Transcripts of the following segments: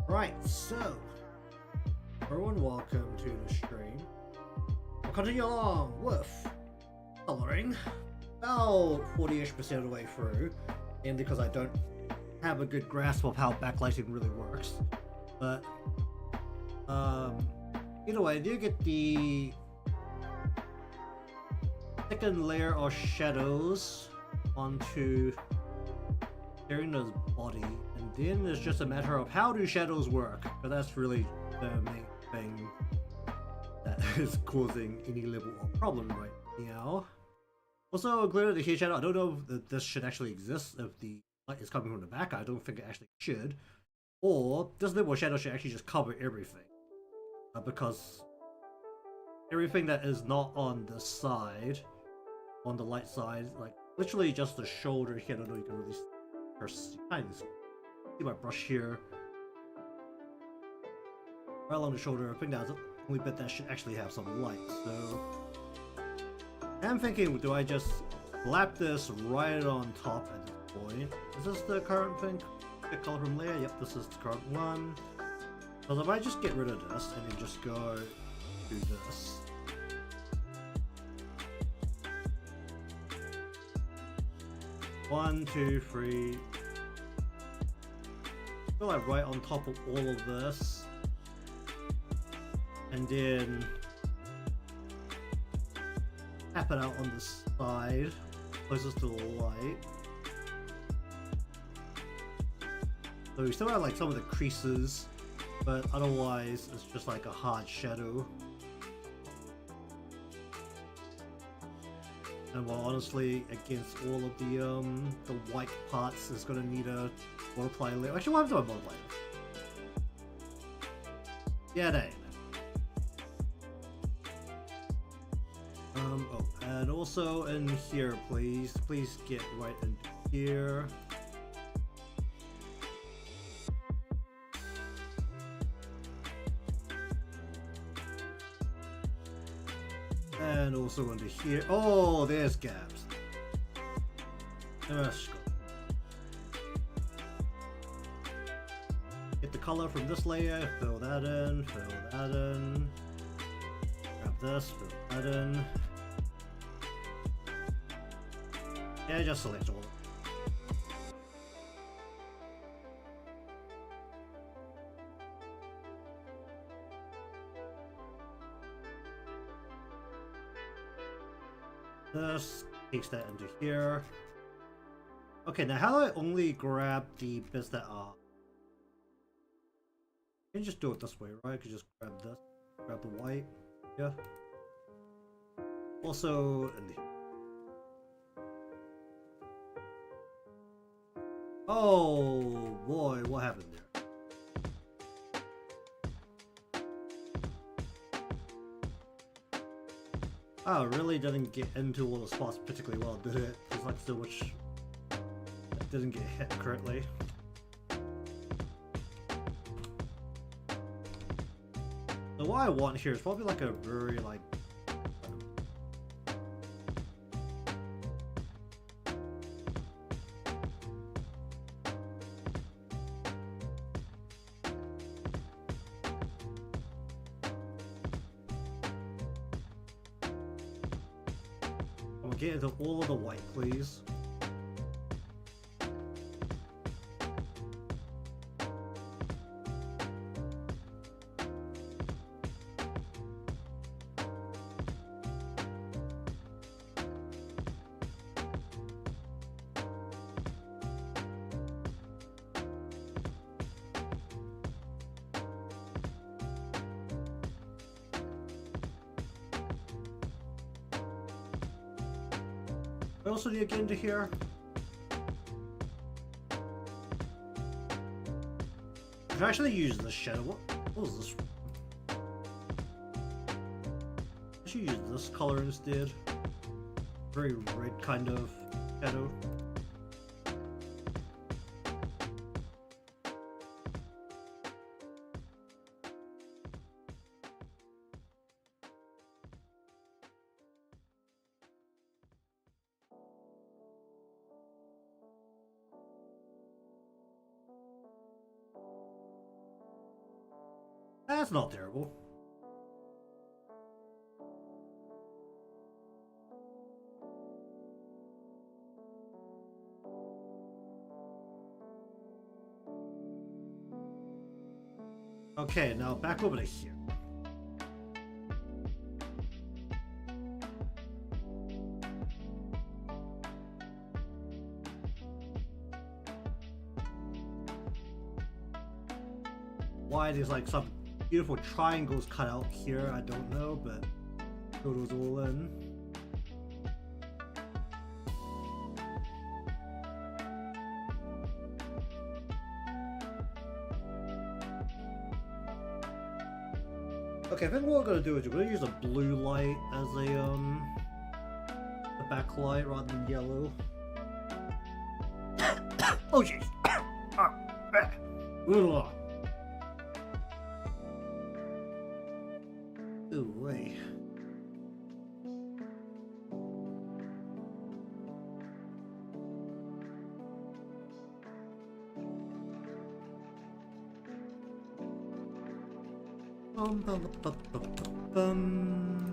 Right, so everyone, welcome to the stream. We'll continue along with coloring. About 40-ish% of the way through, and because I don't have a good grasp of how backlighting really works. But either way, I do get the second layer of shadows onto Serina's body, and then it's just a matter of how do shadows work, but that's really the main thing that is causing any level of problem right now. Also, included the hair shadow. I don't know if this should actually exist if the light is coming from the back. I don't think it actually should. Or this level of shadow should actually just cover everything, because everything that is not on the side, on the light side, like literally just the shoulder here. I don't know if you can really see my brush here, right along the shoulder. I think that's the only bit that should actually have some light. So I'm thinking, do I just slap this right on top at this point? Is this the current thing? The color from layer? Yep, this is the current one. Because if I just get rid of this and then just go do this. One, two, three. Go like right on top of all of this. And then tap it out on the side, closest to the light. So we still have like some of the creases, but otherwise it's just like a hard shadow. And well, honestly, against all of the white parts, it's gonna need a multiply layer. Actually, what happens to a multiply layer? Yeah, dang. Oh, and also in here, please get right in here. And also into here. Oh, there's gaps. Let's go. Get the color from this layer, fill that in, grab this, fill that in. Yeah, just select all. This, paste that into here. Okay, now how do I only grab the bits that are... I can just do it this way, right? I could just grab this, grab the white, yeah. Also, in the... Oh boy, what happened there? Oh, it really didn't get into all the spots particularly well, did it? There's like so much that didn't get hit correctly. So what I want here is probably like a very like... Get into all of the white, please. I also need to get into here. I've actually used this shadow. What was this? I should use this color instead. Very red kind of shadow. That's not terrible. Okay, now back over to here. Why there's like some beautiful triangles cut out here, I don't know, but throw those all in. Okay, I think what we're gonna do is we're gonna use a blue light as a backlight rather than yellow. Oh jeez. Ooh, wait. Bum, bum, bum, bum, bum.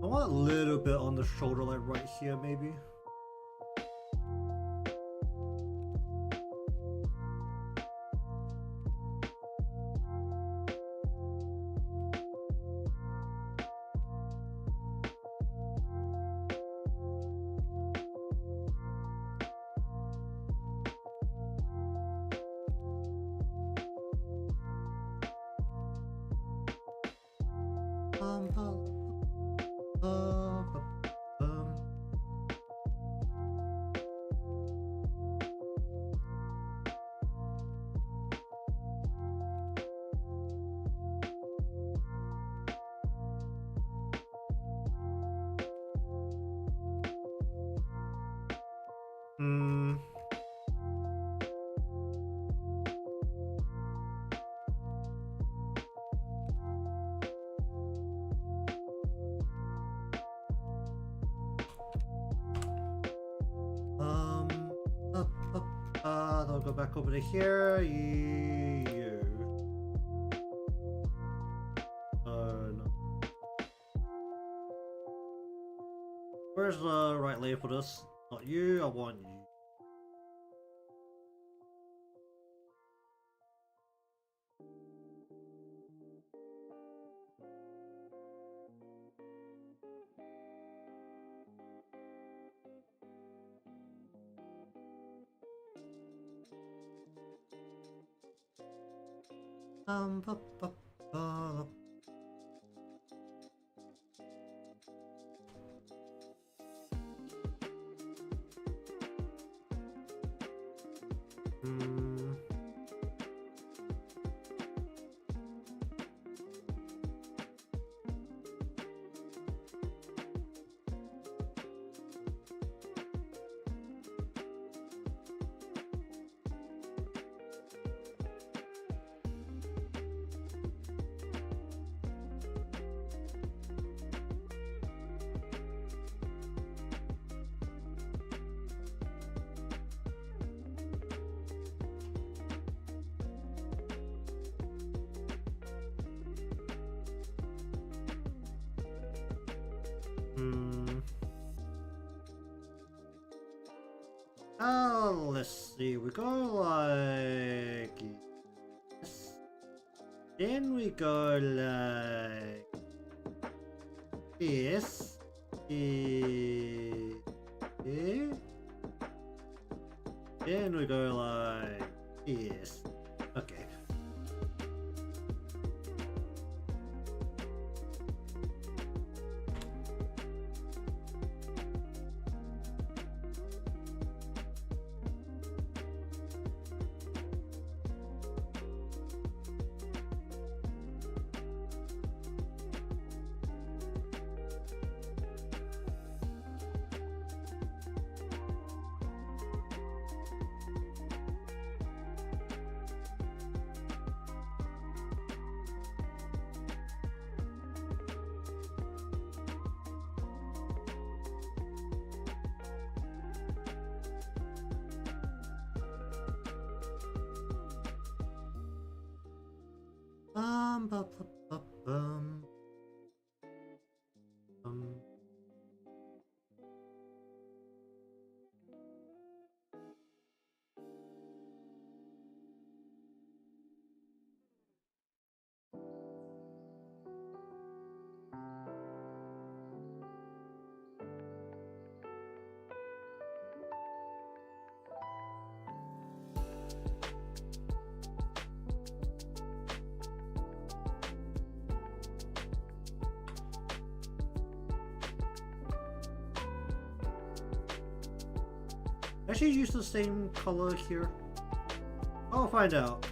I want a little bit on the shoulder, like right here, maybe. I'll go back over to here. You. No. Where's the right layer for this? Not you, I want you. Ba, ba, ba. Oh, let's see. We go like this. Then we go like this. Then we go like this. Okay. Ba, ba, ba, bum. Actually use the same color here. I'll find out.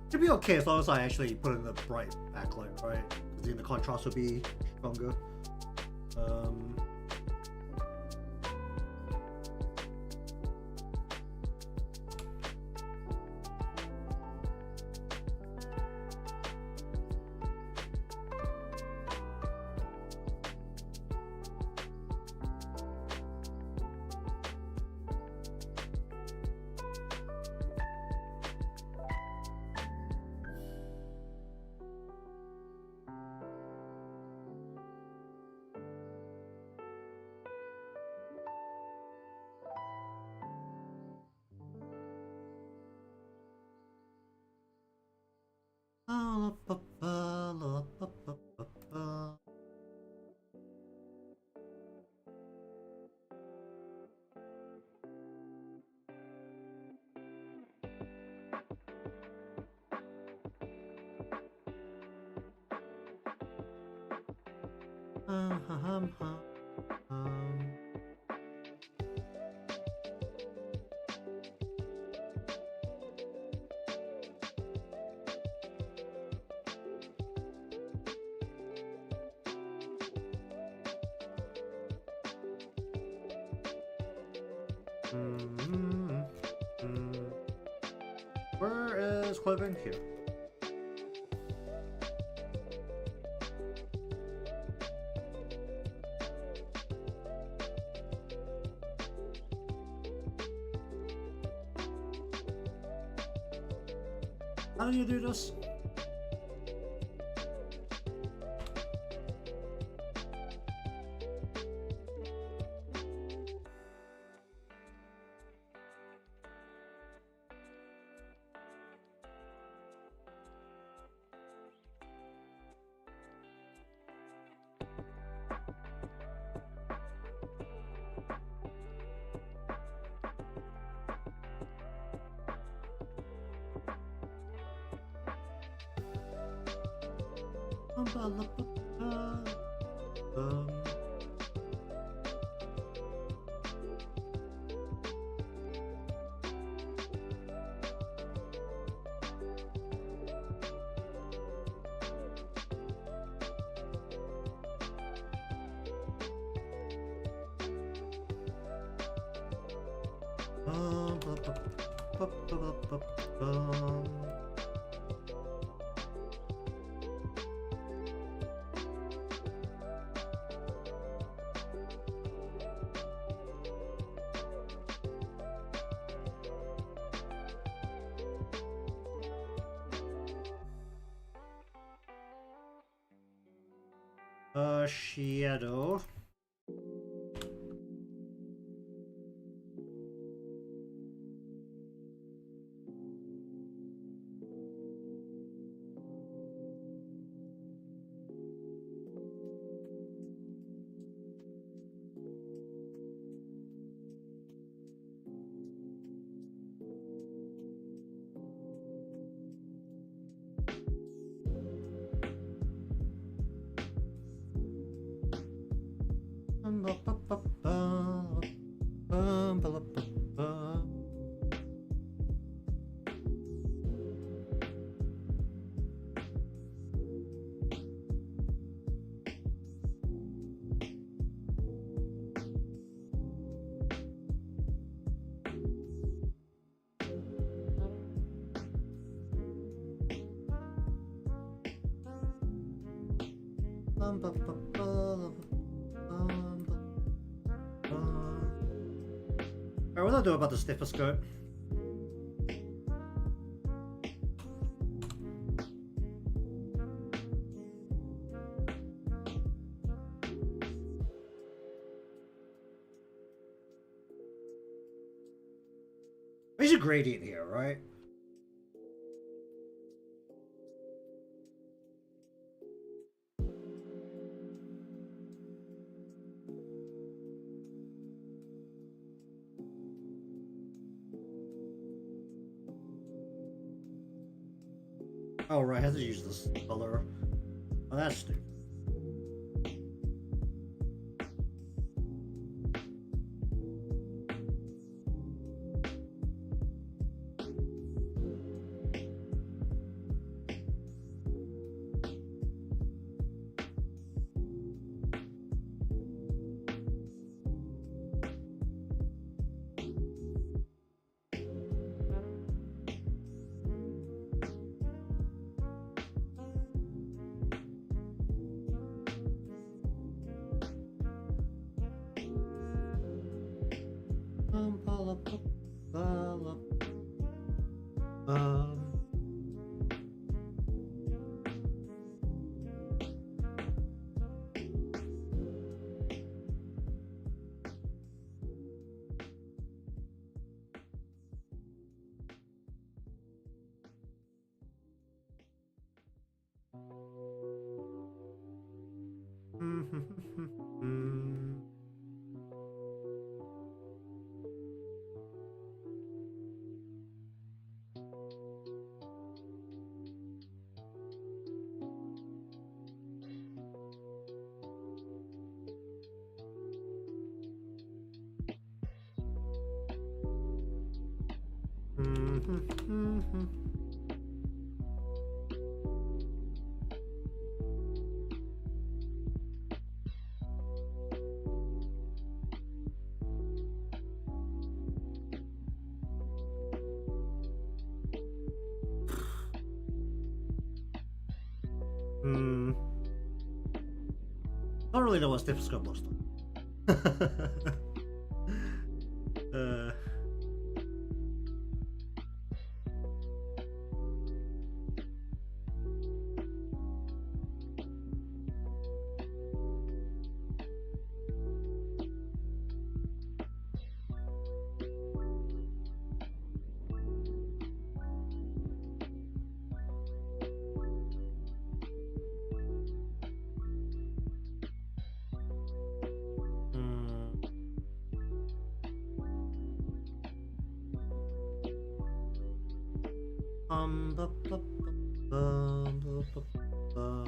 It'd be okay as long as I actually put in the bright backlight, right? Because then the contrast will be stronger. Where is clothing? Here. How do you do this? Shadow. Alright, what do I do about the stethoscope? There's a gradient here, right? Oh right, I have to use this color. Oh, that's stupid. I don't really know what stethoscope looks like. Ba, ba, ba, ba, ba, ba, ba.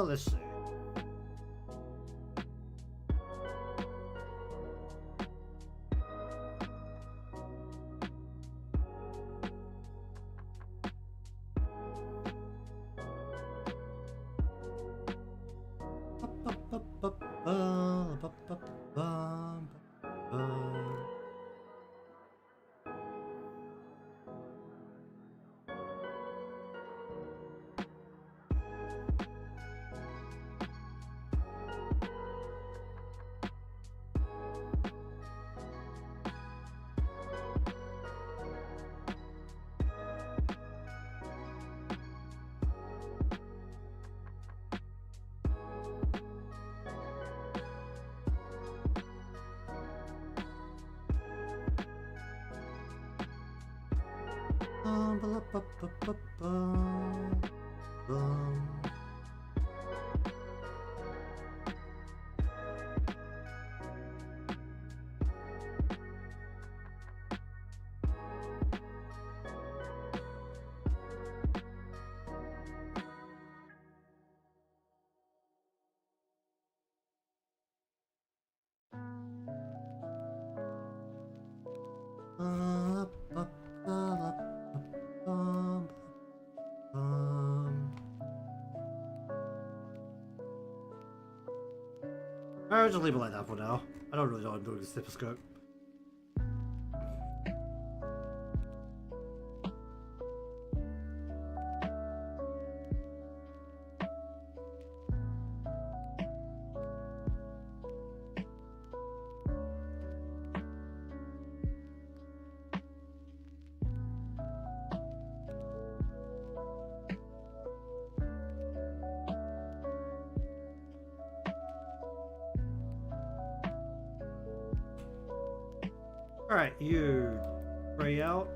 Let's see. I'll just leave it like that for now. I don't really know what I'm doing with the stethoscope. Alright, you pray out.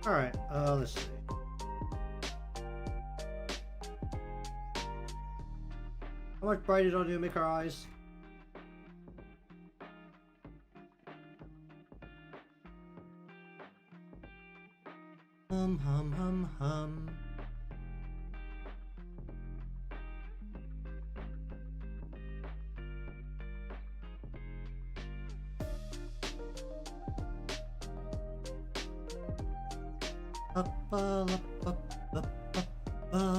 Alright, let's see. How much brighter do you make our eyes? Hum hum hum hum. Up, up, up, up, up,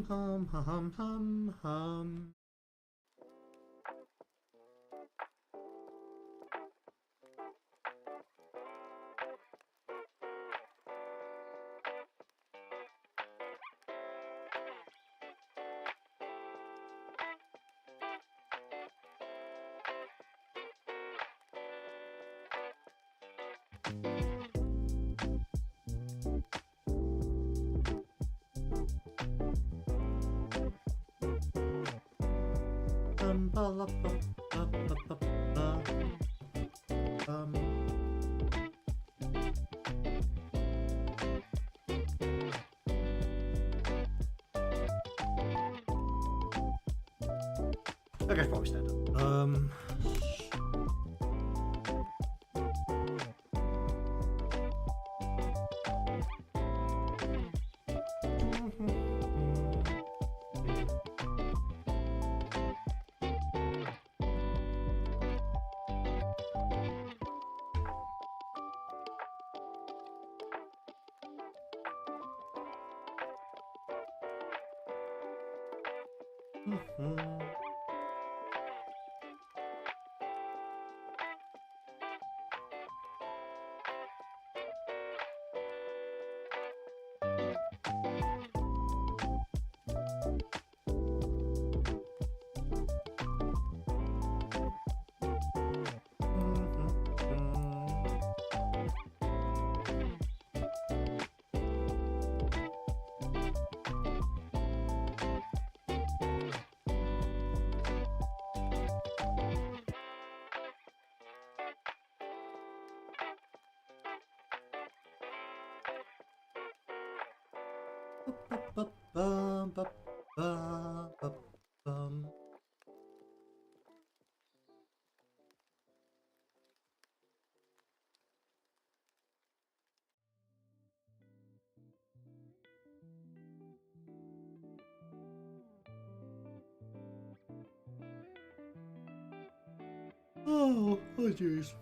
hum hum hum hum hum. I guess probably stand up. Oh jeez.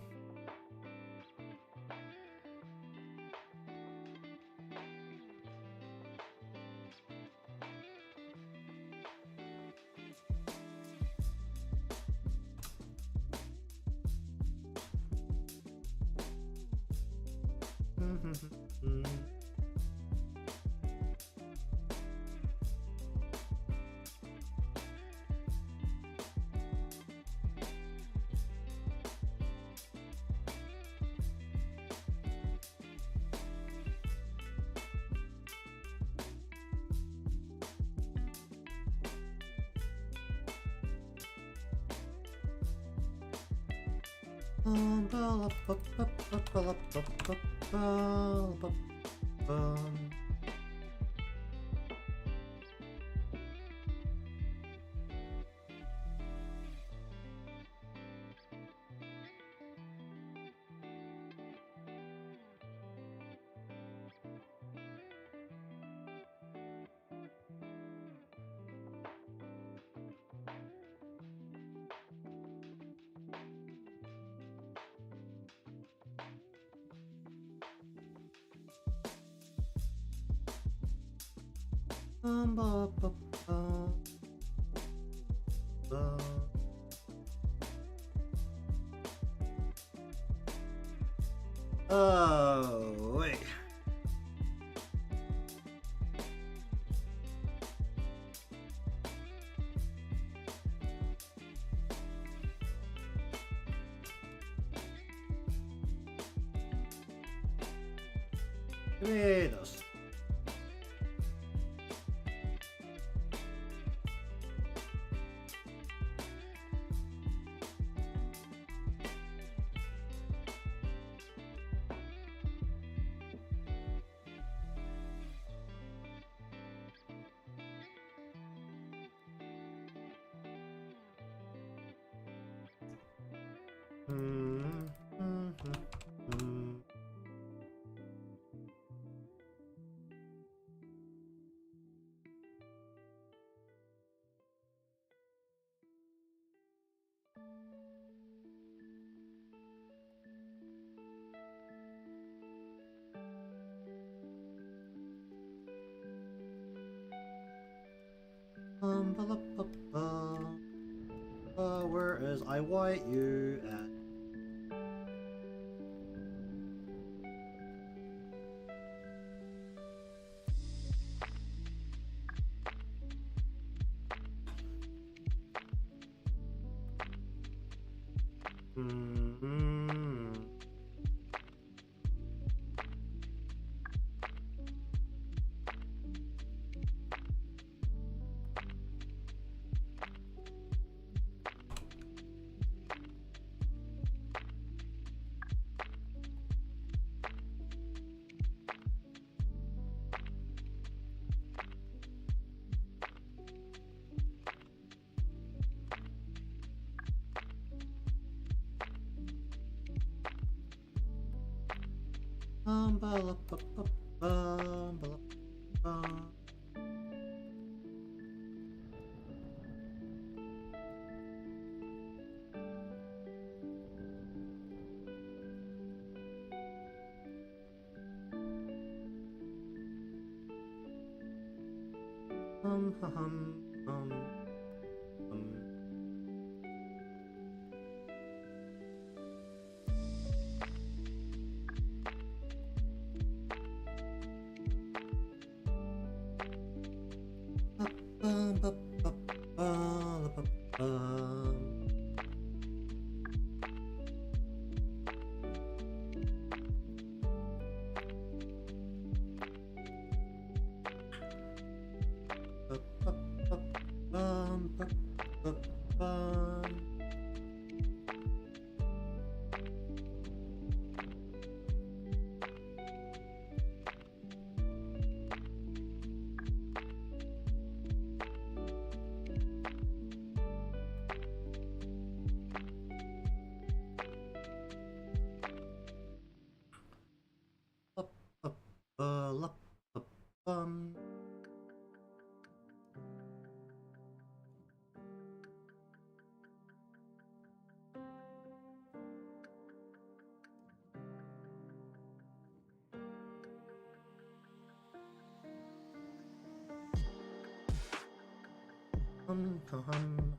Ba, ba, ba. Oh, wait. Give me those. Ba, ba, ba, ba. Where is I white you at? Ba, la, ba, ba, ba, ba, la, ba. Hum, hum. Ba, ba, ba, ba, la, ba, ba. Ba, ba, ba, bum, ba, ba, bum. Ba, ba, ba, la, ba, bum. Hum, hum.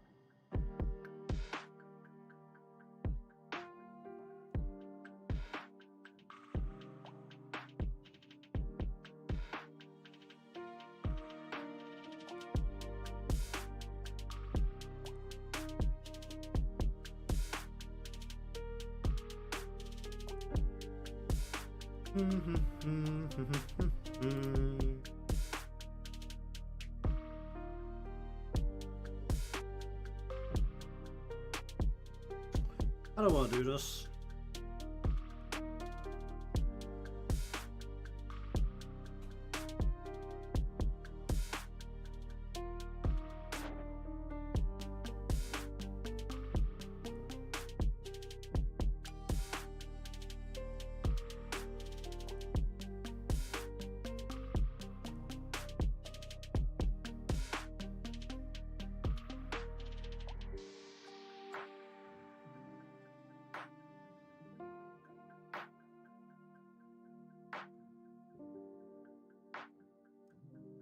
I don't want to do this.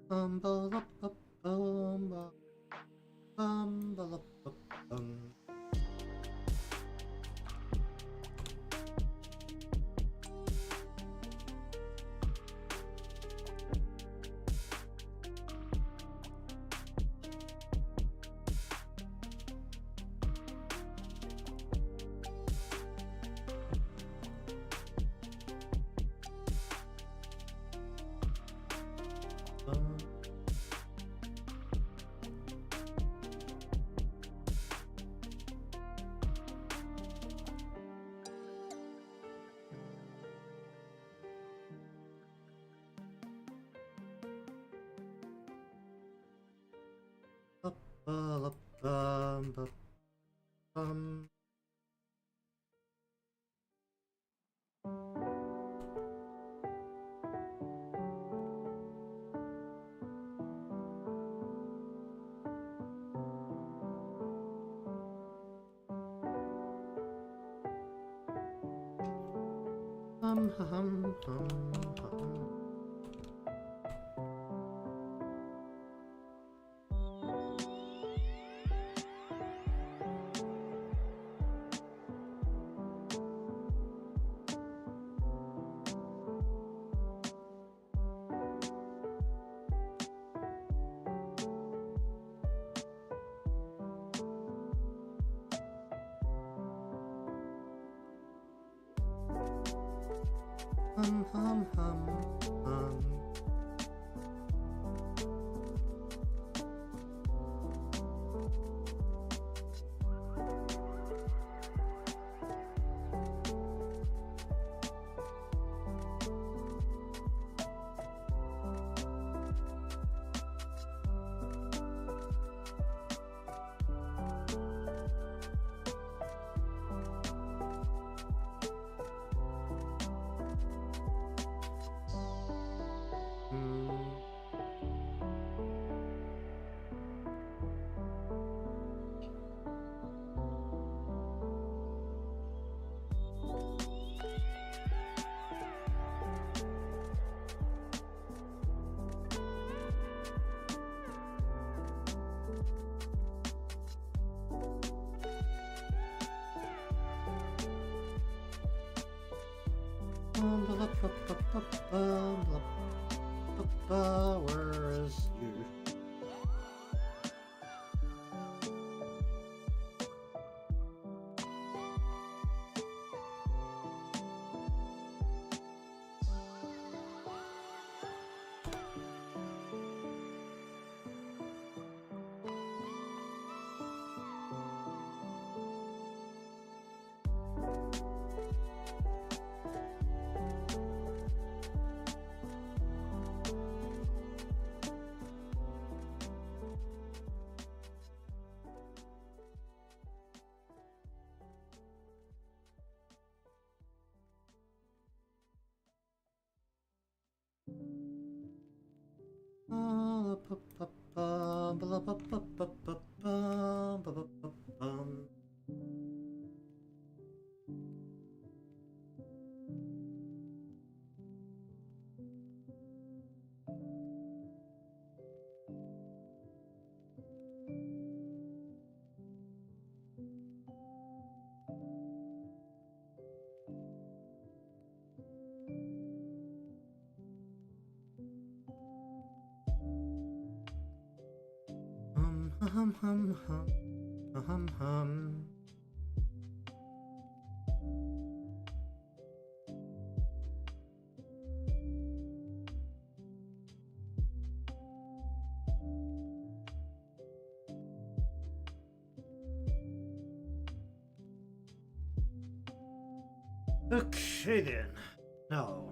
ba la ba ba ba la ba bum. Hum hum hum hum. Hum hum hum hum. Where is you? Hum hum hum hum hum. Okay then. Now.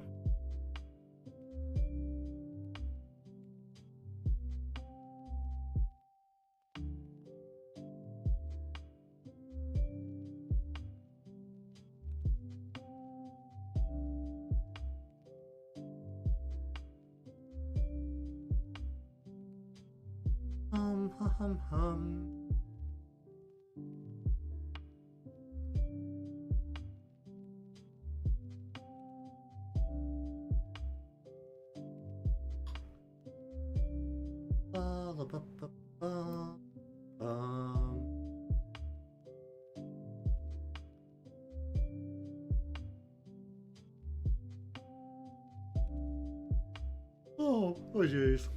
Hum hum hum. Oh, jeez.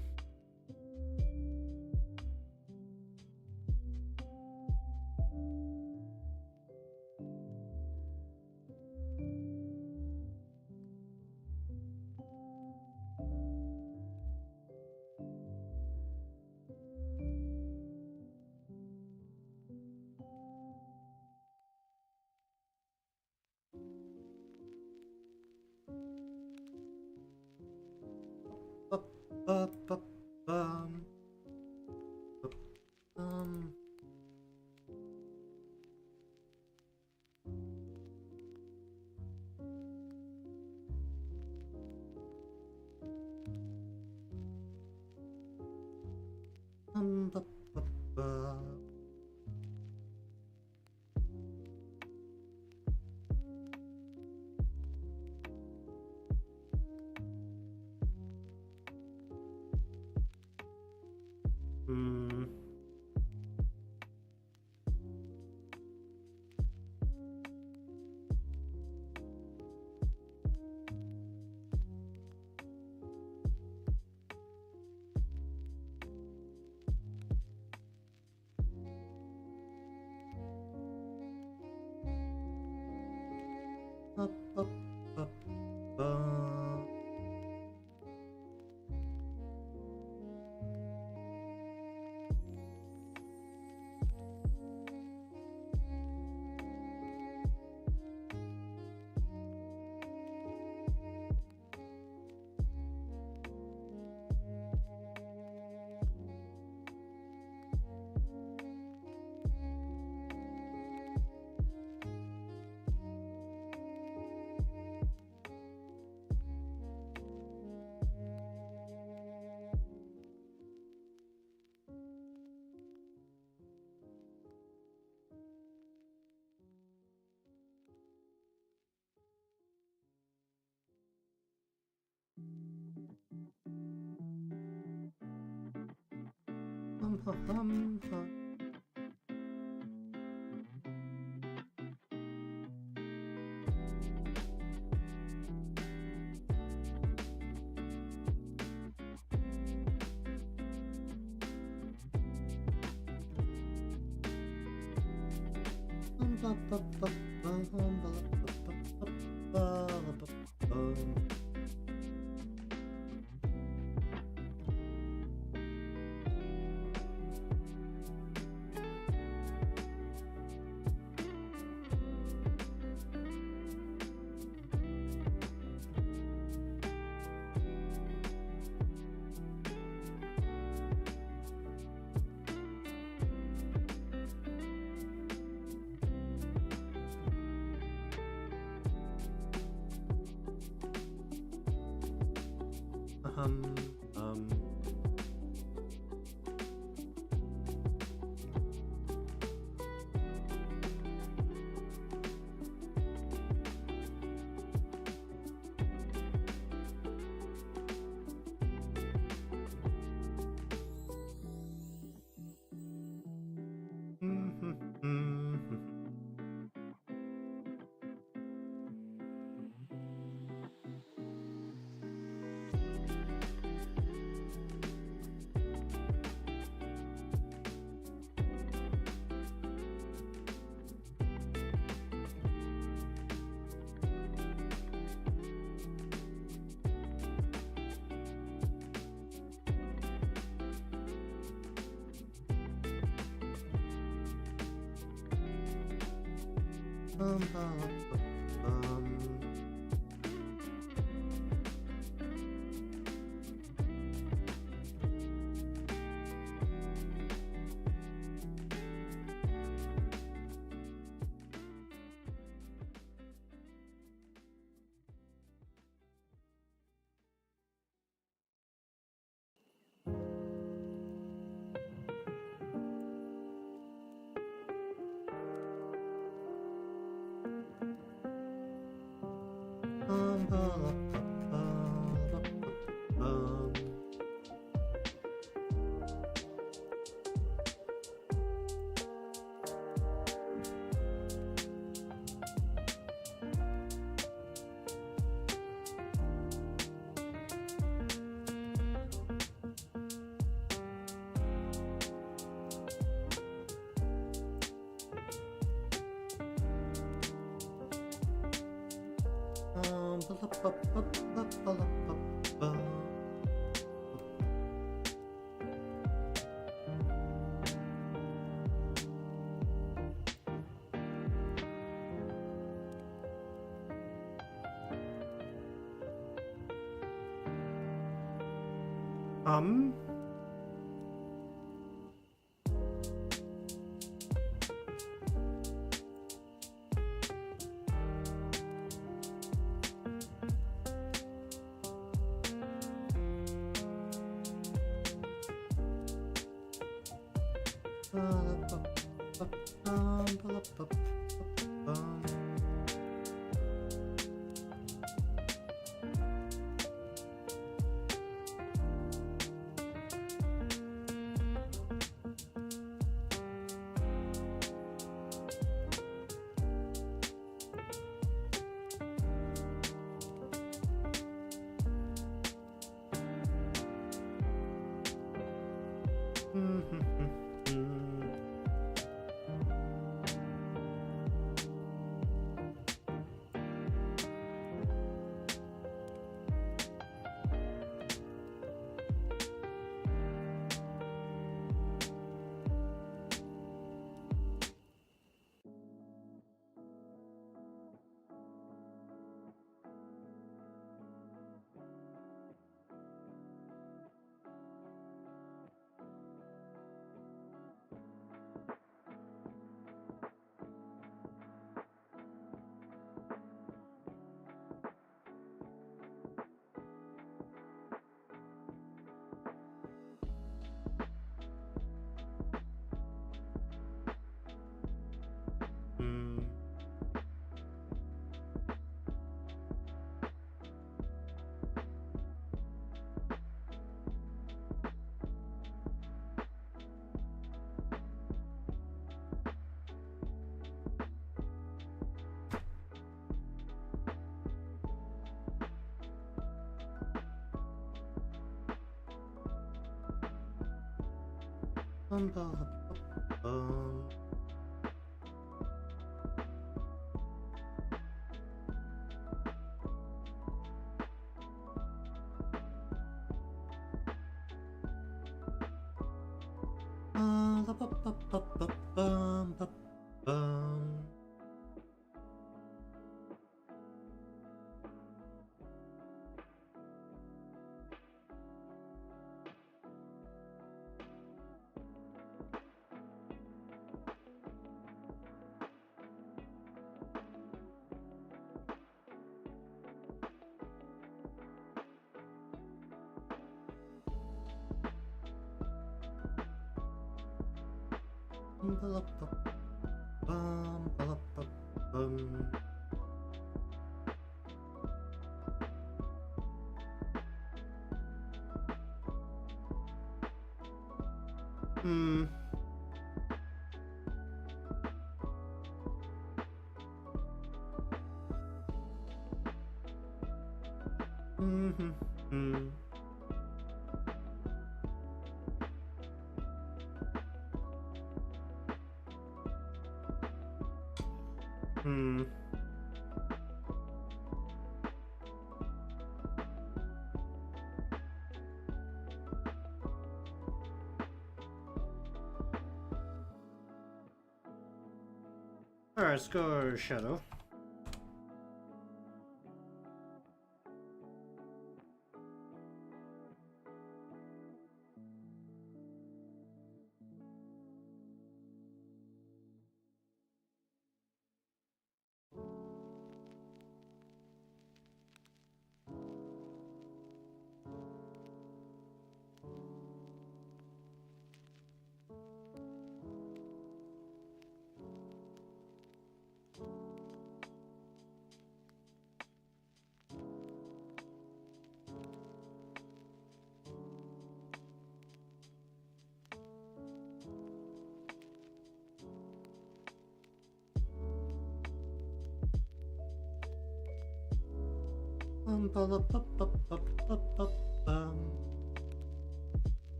Alright, let's go Shadow.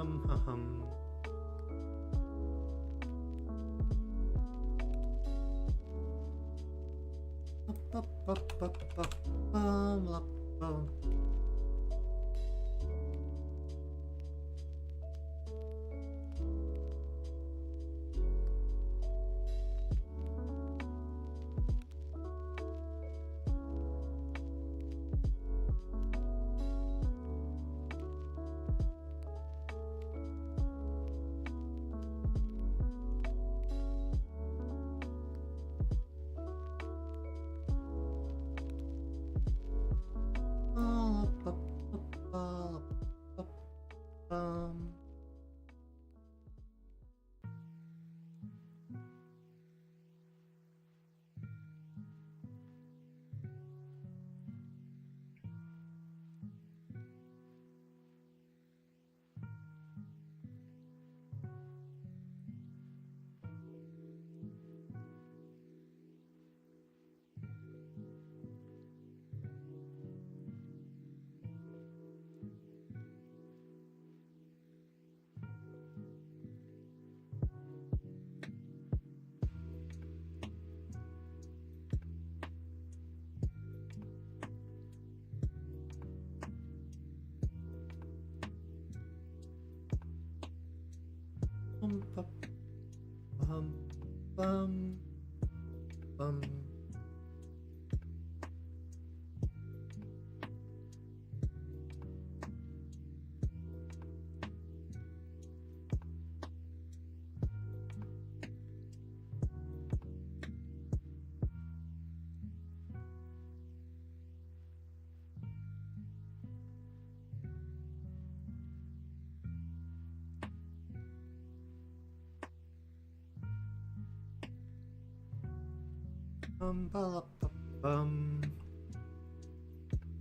hum.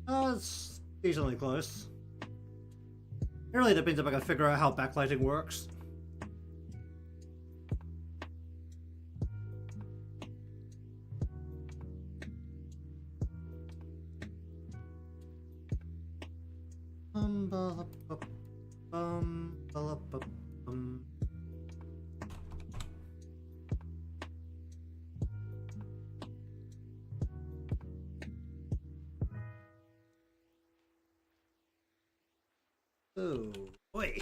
That's decently close. It really depends if I can figure out how backlighting works. Oh boy.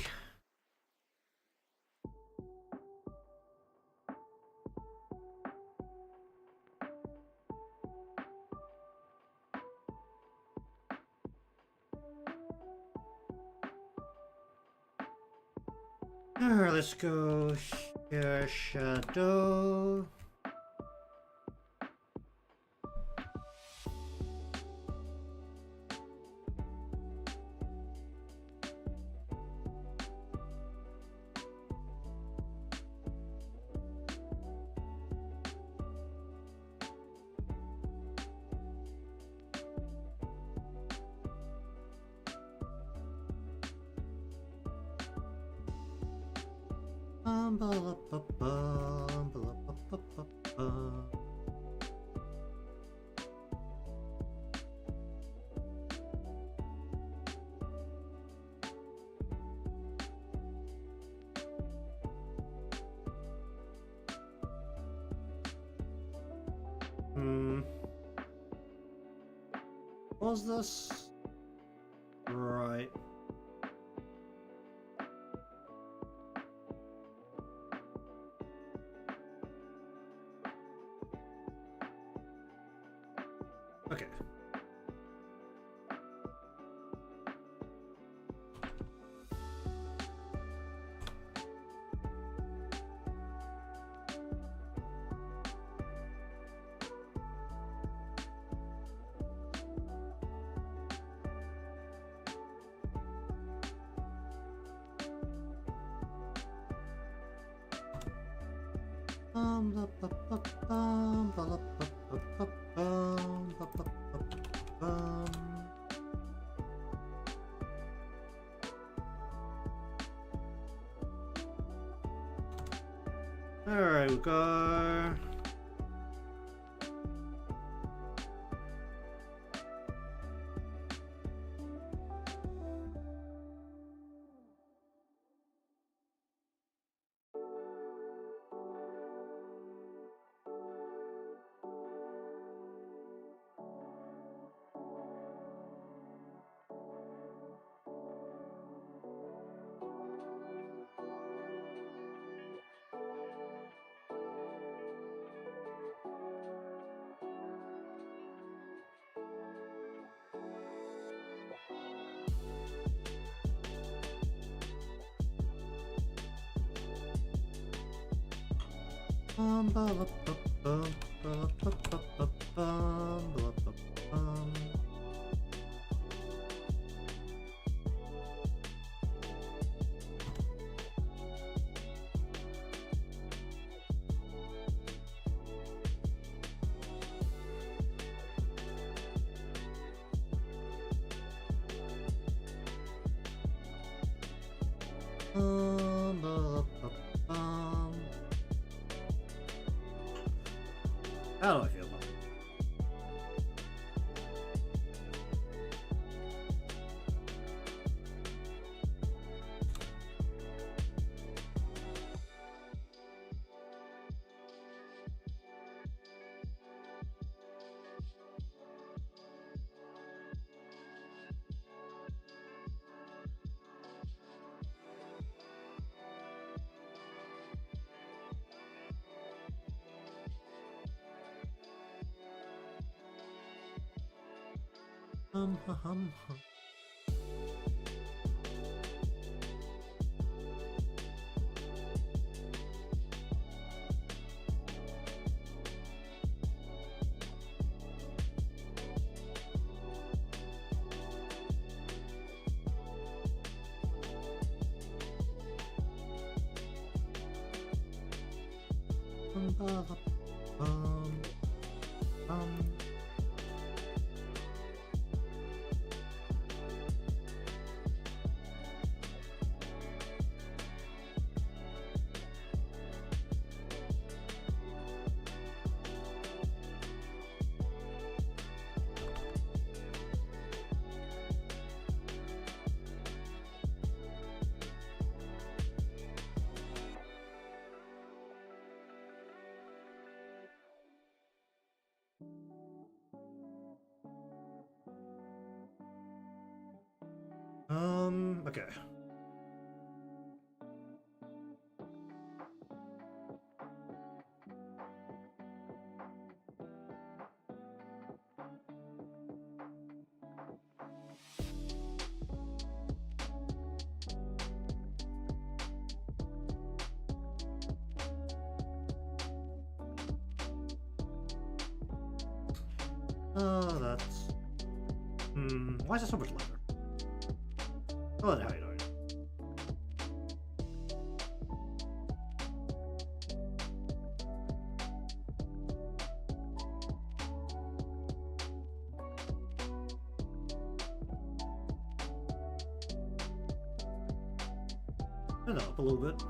Alright, let's go here, shadow. What was this? Right. Okay. Alright, we go. How do I feel about it? Hum. Okay. That's... why is there so much leather? Oh, how you doing? Turn it up a little bit.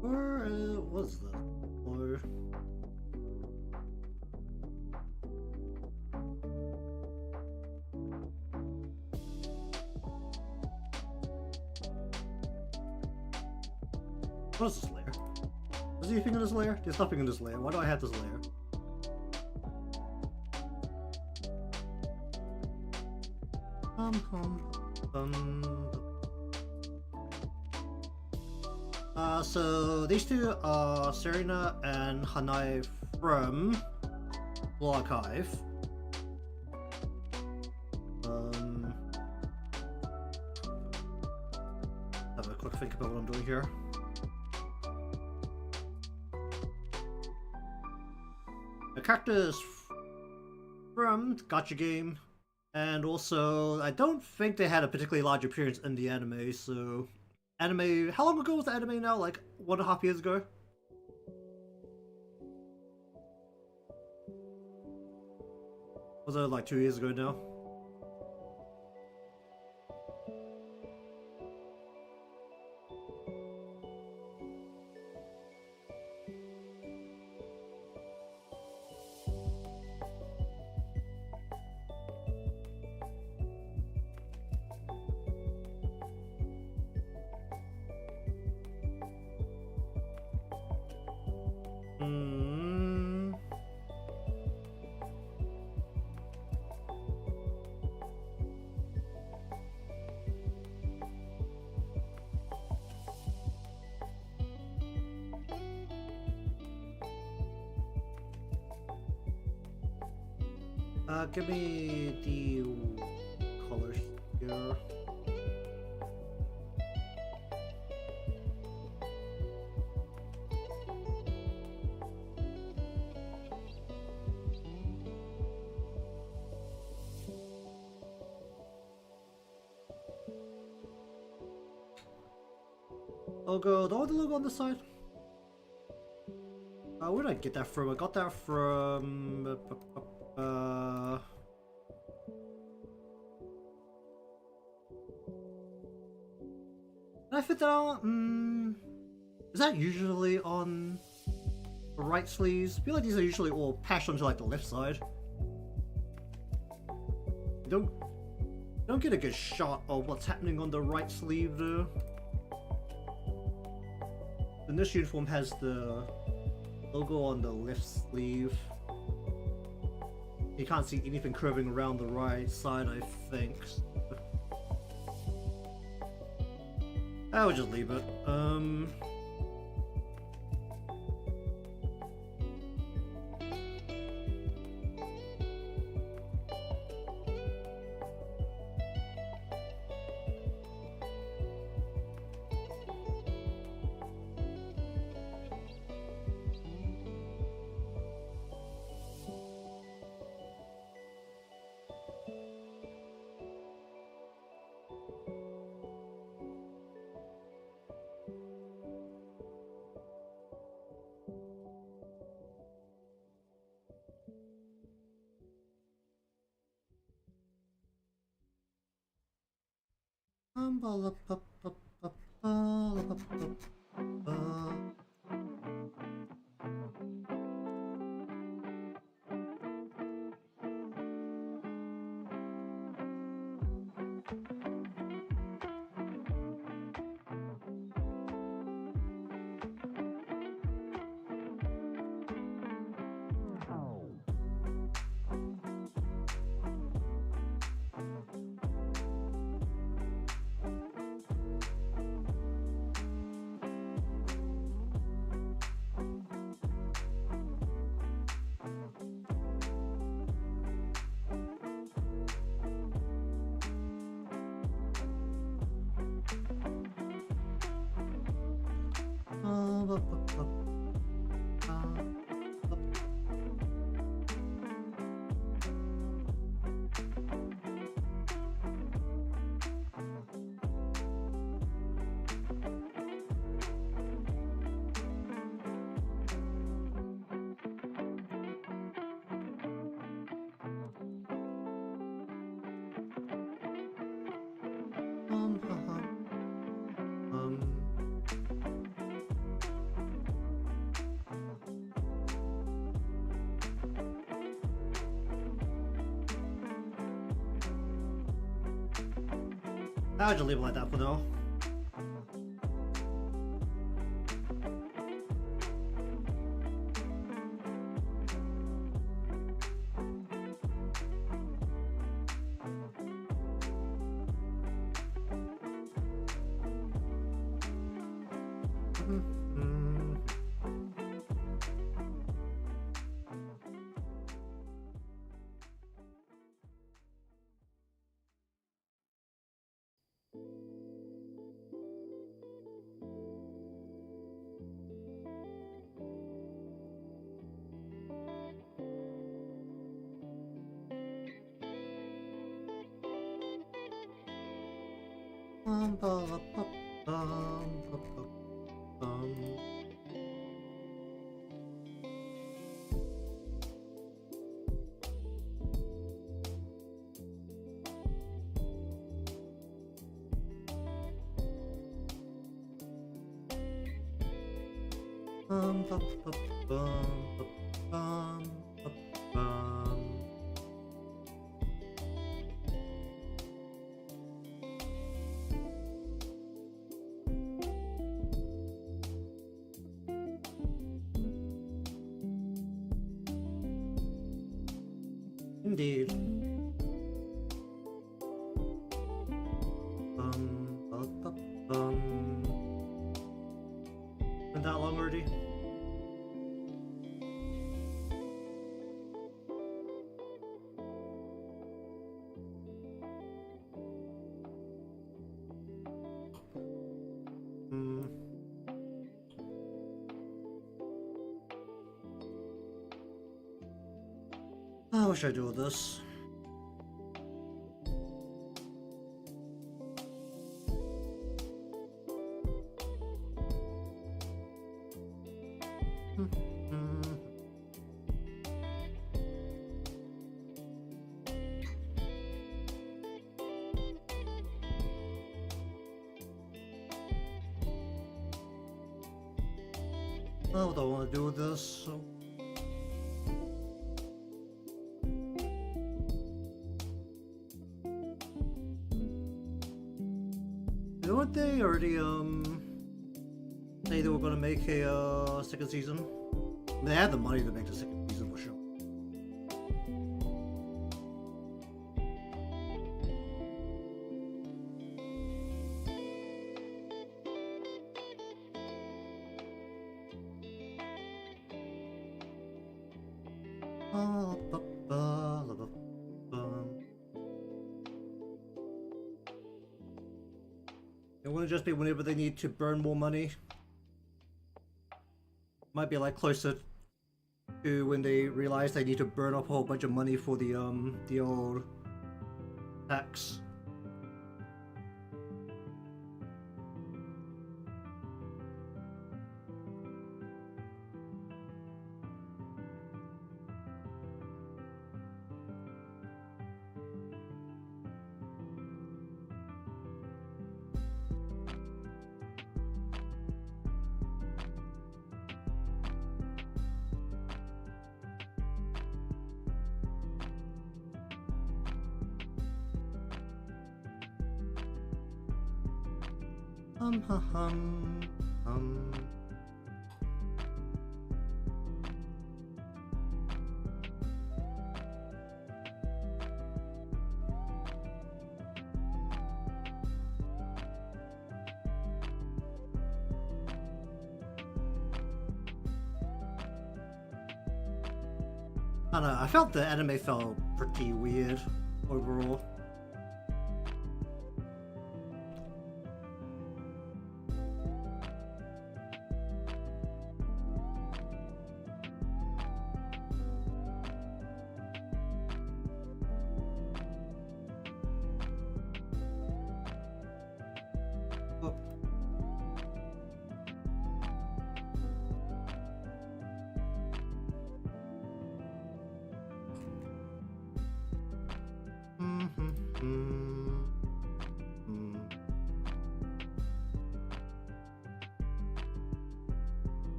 Where was this? Or... what is this layer? Is there anything in this layer? There's nothing in this layer. Why do I have this layer? So these two are Serina and Hanae from Blue Archive. Have a quick think about what I'm doing here. The characters from Gacha Game, and also I don't think they had a particularly large appearance in the anime, so... Anime... How long ago was the anime now? Like 1.5 years ago? Was it like 2 years ago now? Give me the colors here. Logo, the logo on the side. Where did I get that from? I got that from. Did I fit that on? Is that usually on the right sleeves? I feel like these are usually all patched onto like the left side. Don't get a good shot of what's happening on the right sleeve though. And this uniform has the logo on the left sleeve. You can't see anything curving around the right side, I think. I would just leave it. I'll just leave it like that for now. Indeed. Been that long already? Oh, what should I do with this? Oh, what do I want to do with this? You know what, they already say they were gonna make a second season? I mean, they had the money to make the second season for sure. It wouldn't just be whenever they need to burn more money. Might be like closer to when they realize they need to burn up a whole bunch of money for the old tax. Hum. I don't know, I felt the anime felt pretty weird overall.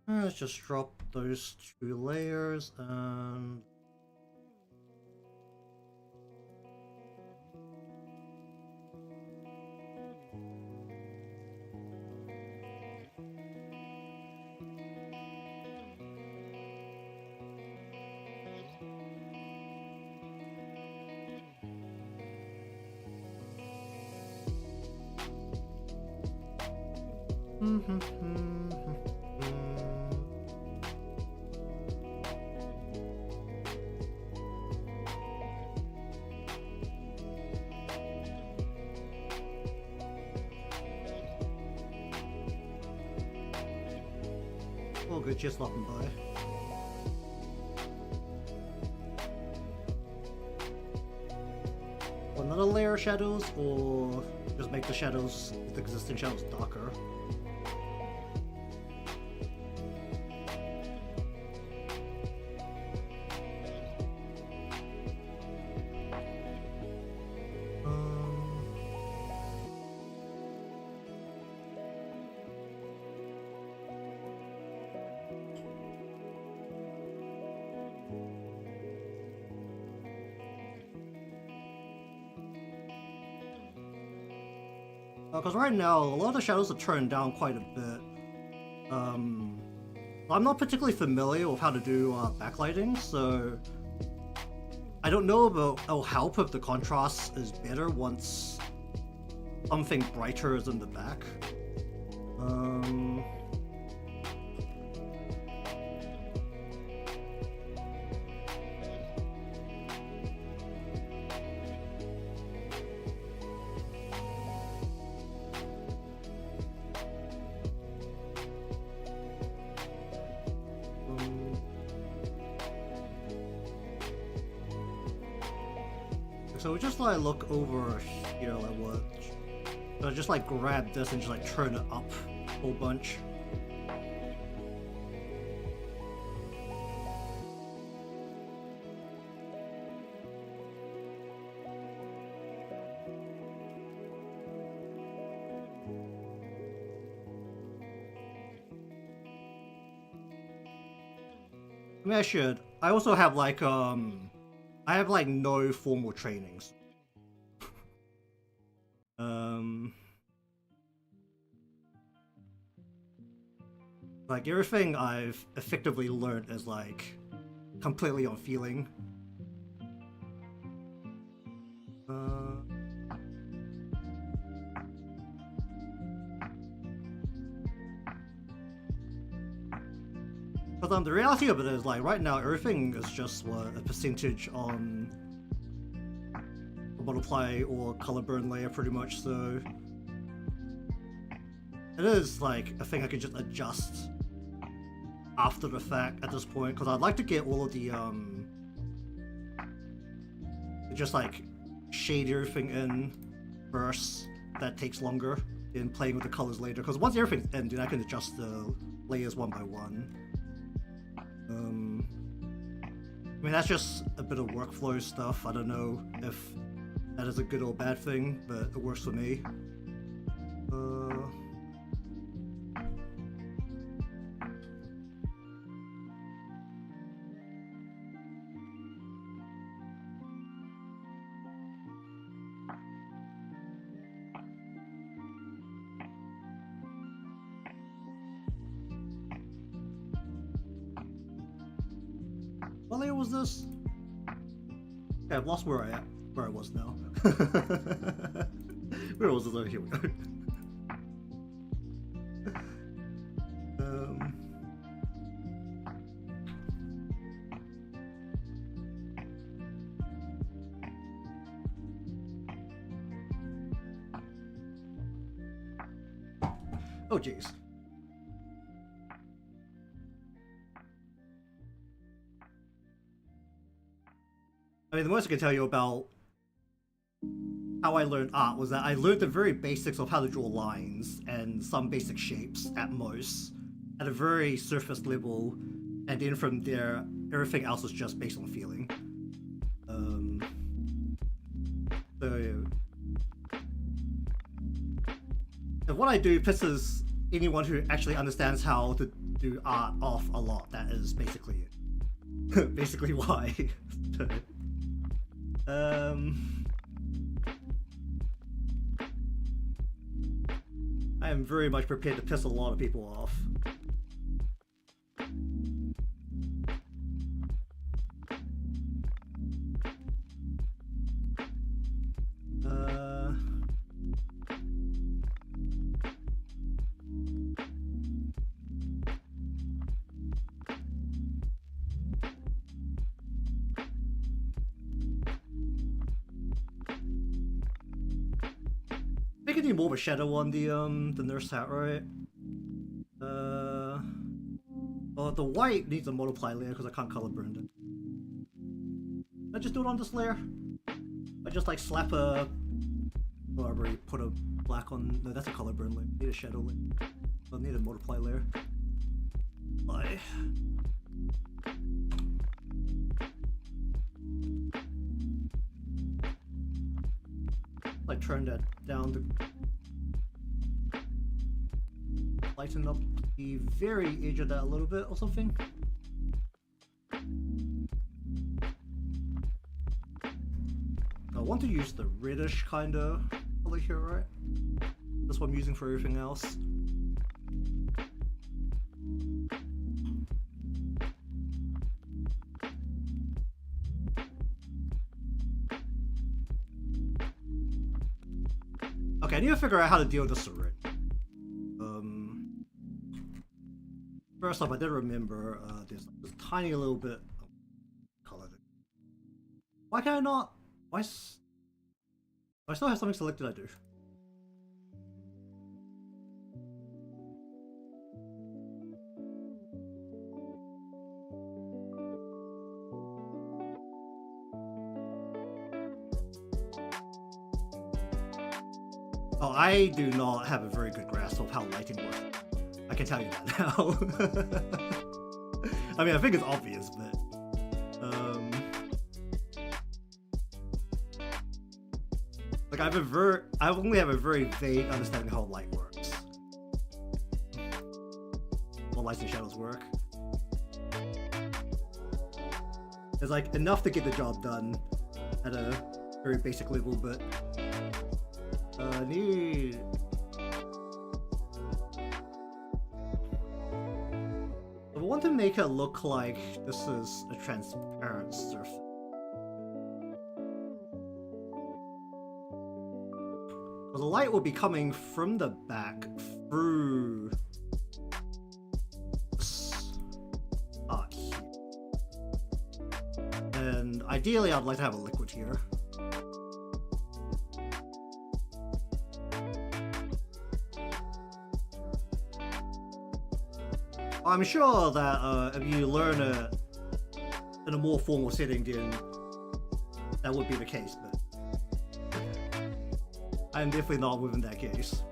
Let's just drop those 2 layers and all good, just stopping by. Another layer of shadows, or just make the shadows, the existing shadows, darker. Because right now, a lot of the shadows are turned down quite a bit. I'm not particularly familiar with how to do backlighting, so I don't know if it'll help if the contrast is better once something brighter is in the back. so just like look over here, like what? So I just like grab this and just like turn it up a whole bunch. I mean, I should. I also have like I have like no formal trainings. Like everything I've effectively learned is like completely on feeling. But the reality of it is like right now everything is just what a percentage on a multiply or color burn layer pretty much, so it is like a thing I could just adjust after the fact at this point, because I'd like to get all of the just like shade everything in first. That takes longer in playing with the colors later, because once everything's in, then I can adjust the layers one by one. I mean, that's just a bit of workflow stuff. I don't know if that is a good or bad thing, but it works for me. What layer was this? Okay, I've lost where I was now. Where was this? Oh, here we go. Oh jeez. I mean, the most I can tell you about how I learned art was that I learned the very basics of how to draw lines and some basic shapes at most, at a very surface level, and then from there, everything else was just based on feeling. So what I do pisses anyone who actually understands how to do art off a lot. That is basically it. Basically why. I am very much prepared to piss a lot of people off. I think I need more of a shadow on the nurse hat, right? Well, the white needs a multiply layer because I can't color burn it. I just do it on this layer. I just like slap a. Oh, I already put a black on. No, that's a color burn layer. I need a shadow layer. I need a multiply layer. Why? Like turn that down to lighten up the very edge of that a little bit or something. I want to use the reddish kind of color here, right? That's what I'm using for everything else. Okay, I need to figure out how to deal with the syringe. First off, I did remember there's like this tiny little bit of color. Why can I not? Why? Do I still have something selected? I do. Oh, I do not have a very good grasp of how lighting works. I can tell you that now. I mean, I think it's obvious, but like I only have a very vague understanding of how light works. How lights and shadows work. It's like enough to get the job done at a very basic level, but need. I want to make it look like this is a transparent surface. Well, the light will be coming from the back through this part here. And ideally I'd like to have a liquid here. I'm sure that if you learn it in a more formal setting, then that would be the case, but I'm definitely not within that case.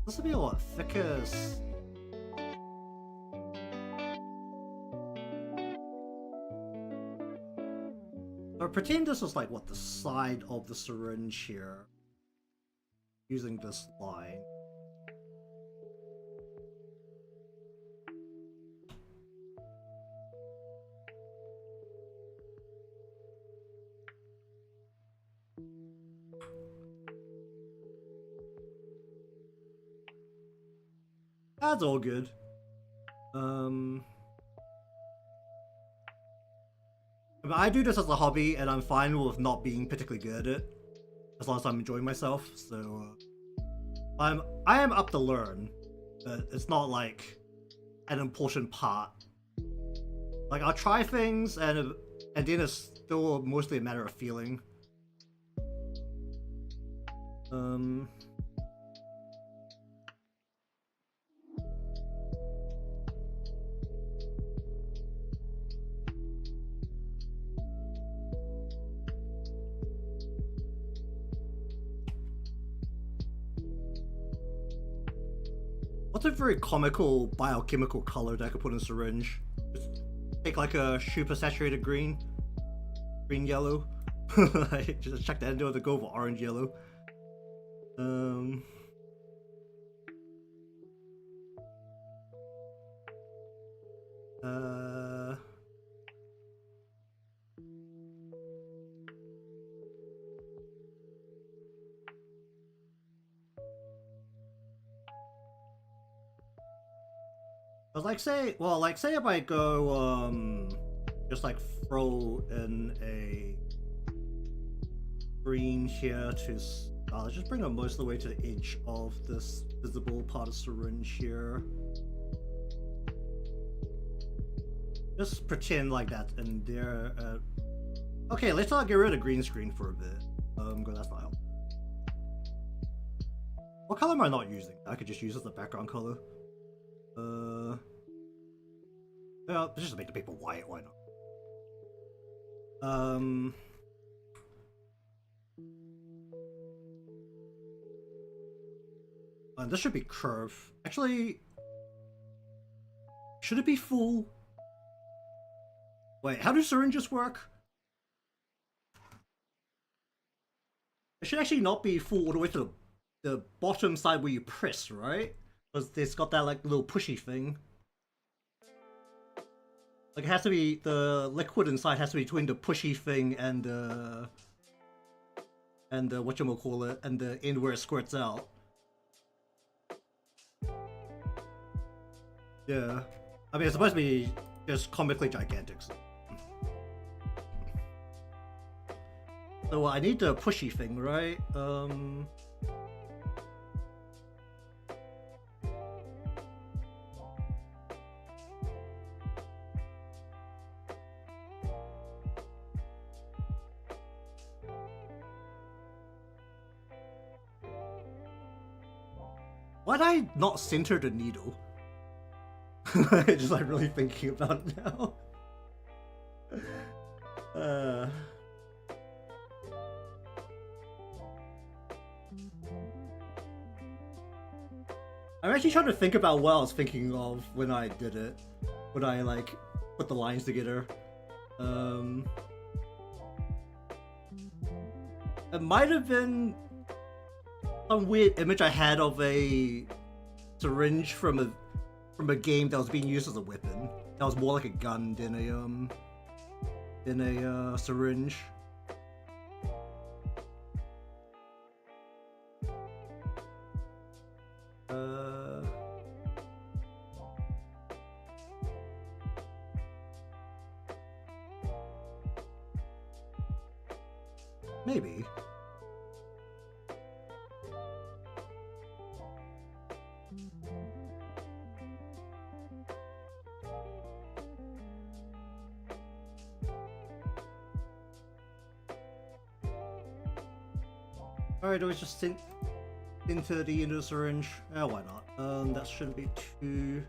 This will be a lot thicker. Or pretend this was like what, the side of the syringe here, using this line. That's all good. I do this as a hobby, and I'm fine with not being particularly good at it, as long as I'm enjoying myself. So I am up to learn, but it's not like an important part. Like I'll try things, and then it's still mostly a matter of feeling. What's a very comical biochemical color that I could put in a syringe? Just take like a super saturated green yellow. Just check that into it to go for orange yellow. But like say if I go just like throw in a green here to let's just bring it most of the way to the edge of this visible part of syringe here. Just pretend like that in there. Okay, let's not get rid of green screen for a bit. Because that's not helpful. What color am I not using? I could just use as the background color. Yeah, just to make the paper white, why not? And this should be curve. Actually, should it be full? Wait, how do syringes work? It should actually not be full all the way to the bottom side where you press, right? Because it's got that like little pushy thing. Like it has to be, the liquid inside has to be between the pushy thing and whatchamacallit, and the end where it squirts out. Yeah. I mean, it's supposed to be just comically gigantic. So I need the pushy thing, right? Why'd I not center the needle? Just like really thinking about it now. I'm actually trying to think about what I was thinking of when I did it. When I like put the lines together. It might have been some weird image I had of a syringe from a game that was being used as a weapon. That was more like a gun than a syringe. Maybe. Alright, do we just think into the syringe? Oh, why not? That shouldn't be too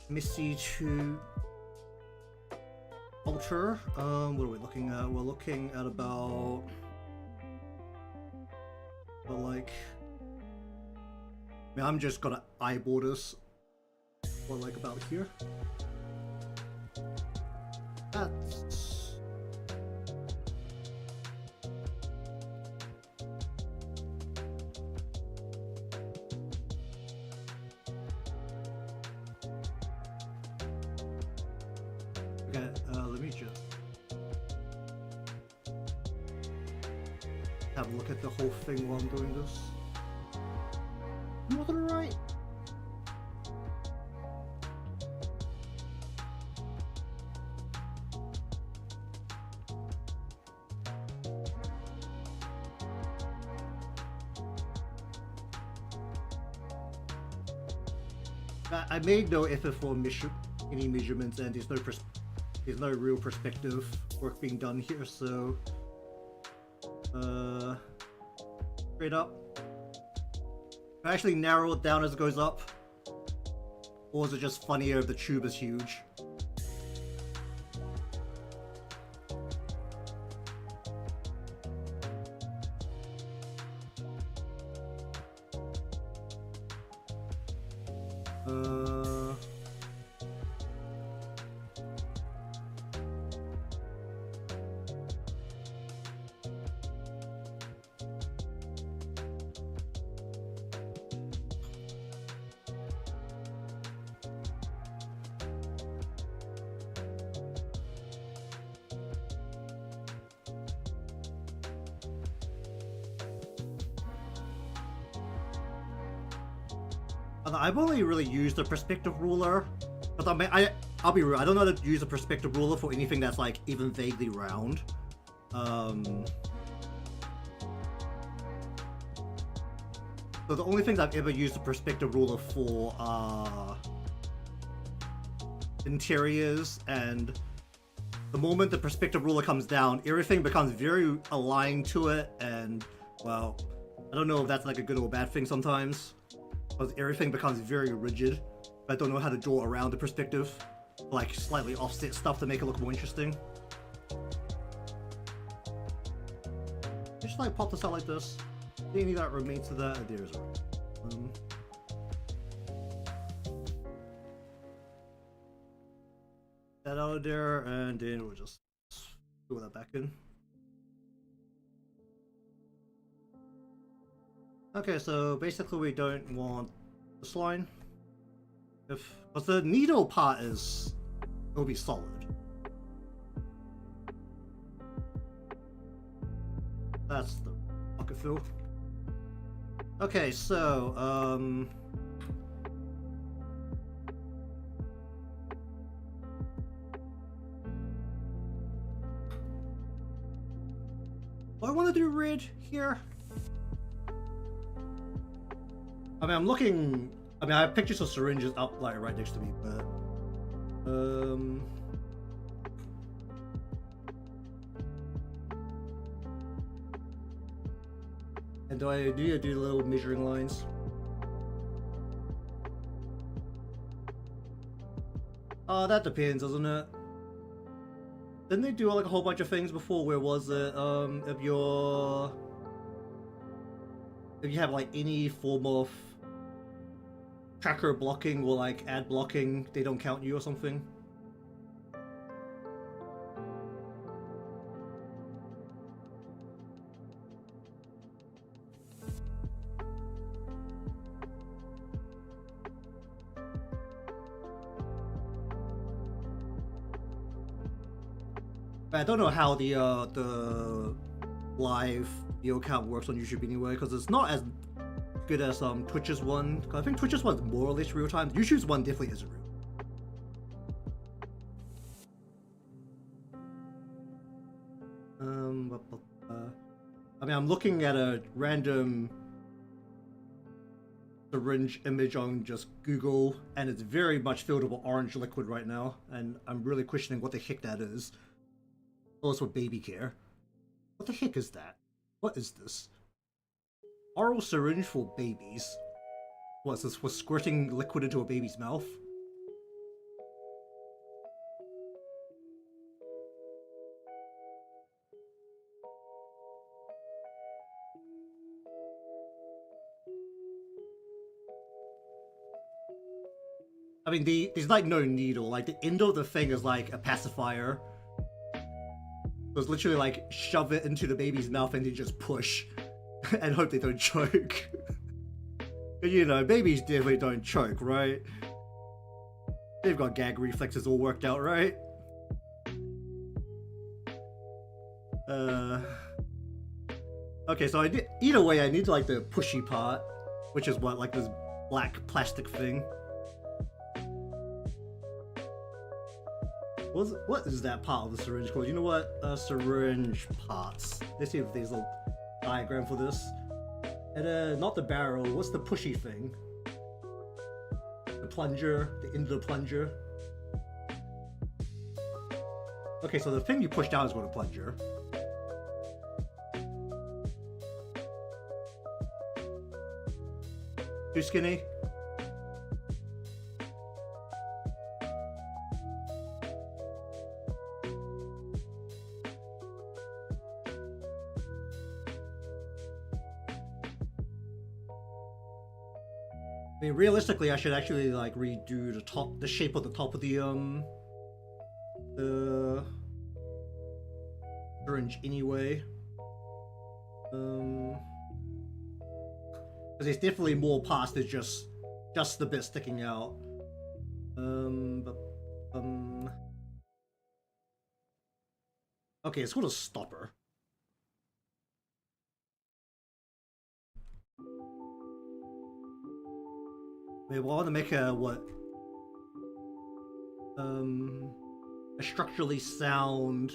messy to alter. What are we looking at? We're looking at about like, I mean, I'm just gonna eyeball this. Or like about here. That's okay. Let me just have a look at the whole thing while I'm doing this. Am I on the right? I made no effort for any measurements, and there's no real perspective work being done here. So, straight up. I actually narrow it down as it goes up, or is it just funnier if the tube is huge? I've only really used the perspective ruler, but I'll be real, I don't know how to use a perspective ruler for anything that's like even vaguely round. So the only things I've ever used the perspective ruler for are interiors, and the moment the perspective ruler comes down, everything becomes very aligned to it, and well, I don't know if that's like a good or bad thing sometimes. Because everything becomes very rigid. I don't know how to draw around the perspective, like slightly offset stuff to make it look more interesting. Just like pop this out like this. Any that remains to that, there's that out of there, and then we'll just throw that back in. Okay, so basically we don't want this line. Because the needle part it'll be solid. That's the pocket fill. Okay, so, do I want to do red here? I mean, I have pictures of syringes up like right next to me, but and do I need to do little measuring lines? That depends, doesn't it? Didn't they do like a whole bunch of things before? Where was it? If you have like any form of tracker blocking or like ad blocking, they don't count you or something. I don't know how the live video count works on YouTube anyway, because it's not as good as Twitch's one. I think Twitch's one's more or less real time. YouTube's one definitely isn't real. I mean, I'm looking at a random syringe image on just Google, and it's very much filled with orange liquid right now, and I'm really questioning what the heck that is. Oh, it's for baby care. What the heck is that? What is this? Oral syringe for babies. What's this, for squirting liquid into a baby's mouth? I mean, there's like no needle. Like, the end of the thing is like a pacifier. So it's literally like shove it into the baby's mouth and then just push and hope they don't choke. You know, babies definitely don't choke, right? They've got gag reflexes all worked out, right? Okay, so either way, I need like the pushy part, which is what, like this black plastic thing. What is that part of the syringe called? You know what? Syringe parts. Let's see if there's a diagram for this. And not the barrel. What's the pushy thing? The plunger. The end of the plunger. Okay, so the thing you push down is called a plunger. Too skinny? I mean, realistically, I should actually like redo the shape of the top of the syringe anyway. Because there's definitely more parts than just the bit sticking out. Okay, it's called a stopper. Wait, well, I want to make a a structurally sound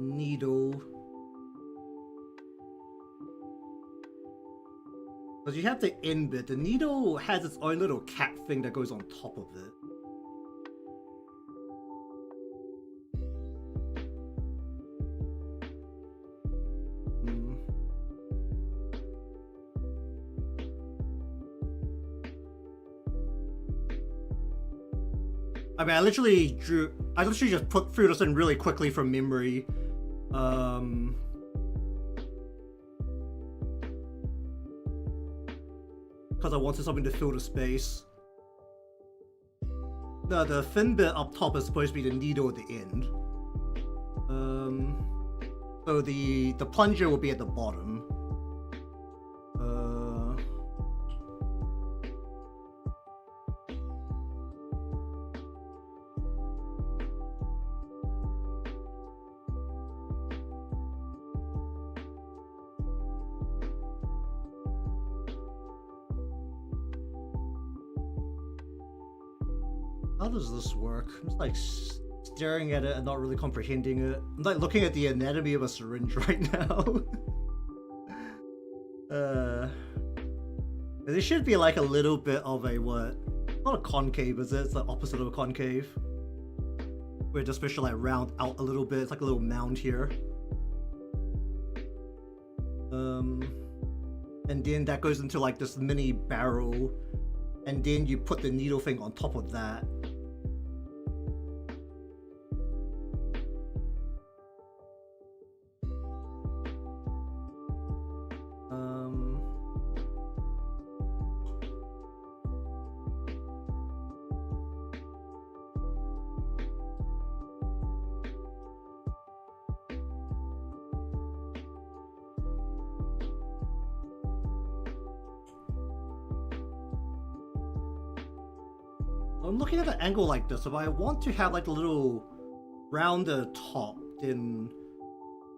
needle, because you have the end bit. The needle has its own little cap thing that goes on top of it. I mean, I literally just threw this in really quickly from memory. Because I wanted something to fill the space. The thin bit up top is supposed to be the needle at the end. So the plunger will be at the bottom. How does this work? I'm just like staring at it and not really comprehending it. I'm like looking at the anatomy of a syringe right now. There should be like a little bit of a what? Not a concave, is it? It's the opposite of a concave. Where it just supposed to like round out a little bit. It's like a little mound here. And then that goes into like this mini barrel and then you put the needle thing on top of that. I'm looking at an angle like this. If I want to have like a little rounder top, then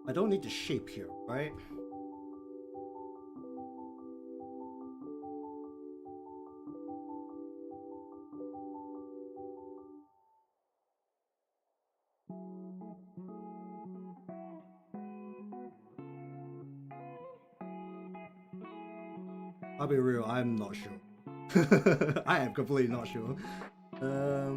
I don't need the shape here, right? I'll be real, I'm not sure. I am completely not sure. I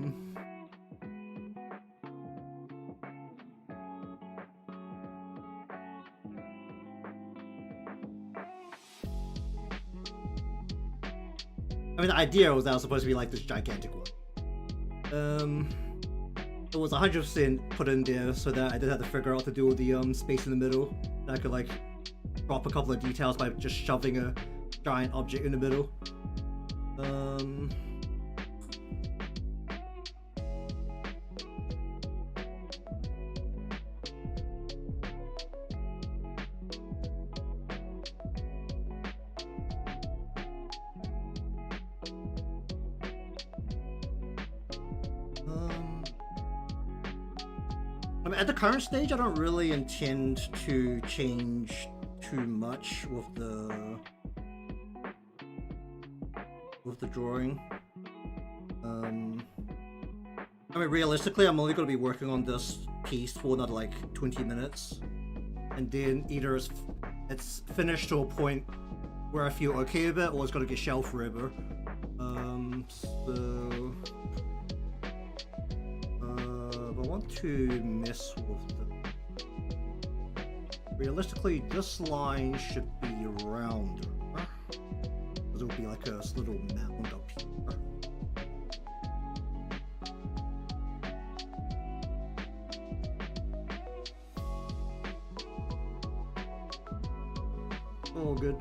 mean, the idea was that was supposed to be like this gigantic one. It was 100% put in there so that I didn't have to figure out to do the space in the middle. And I could like drop a couple of details by just shoving a giant object in the middle. I mean, at the current stage, I don't really intend to change too much with the drawing. I mean, realistically, I'm only going to be working on this piece for another like 20 minutes, and then either it's finished to a point where I feel okay with it, or it's going to get shelved forever. So I want to mess with the. Realistically, this line should be rounder. It'll be like a little mound up here. All good.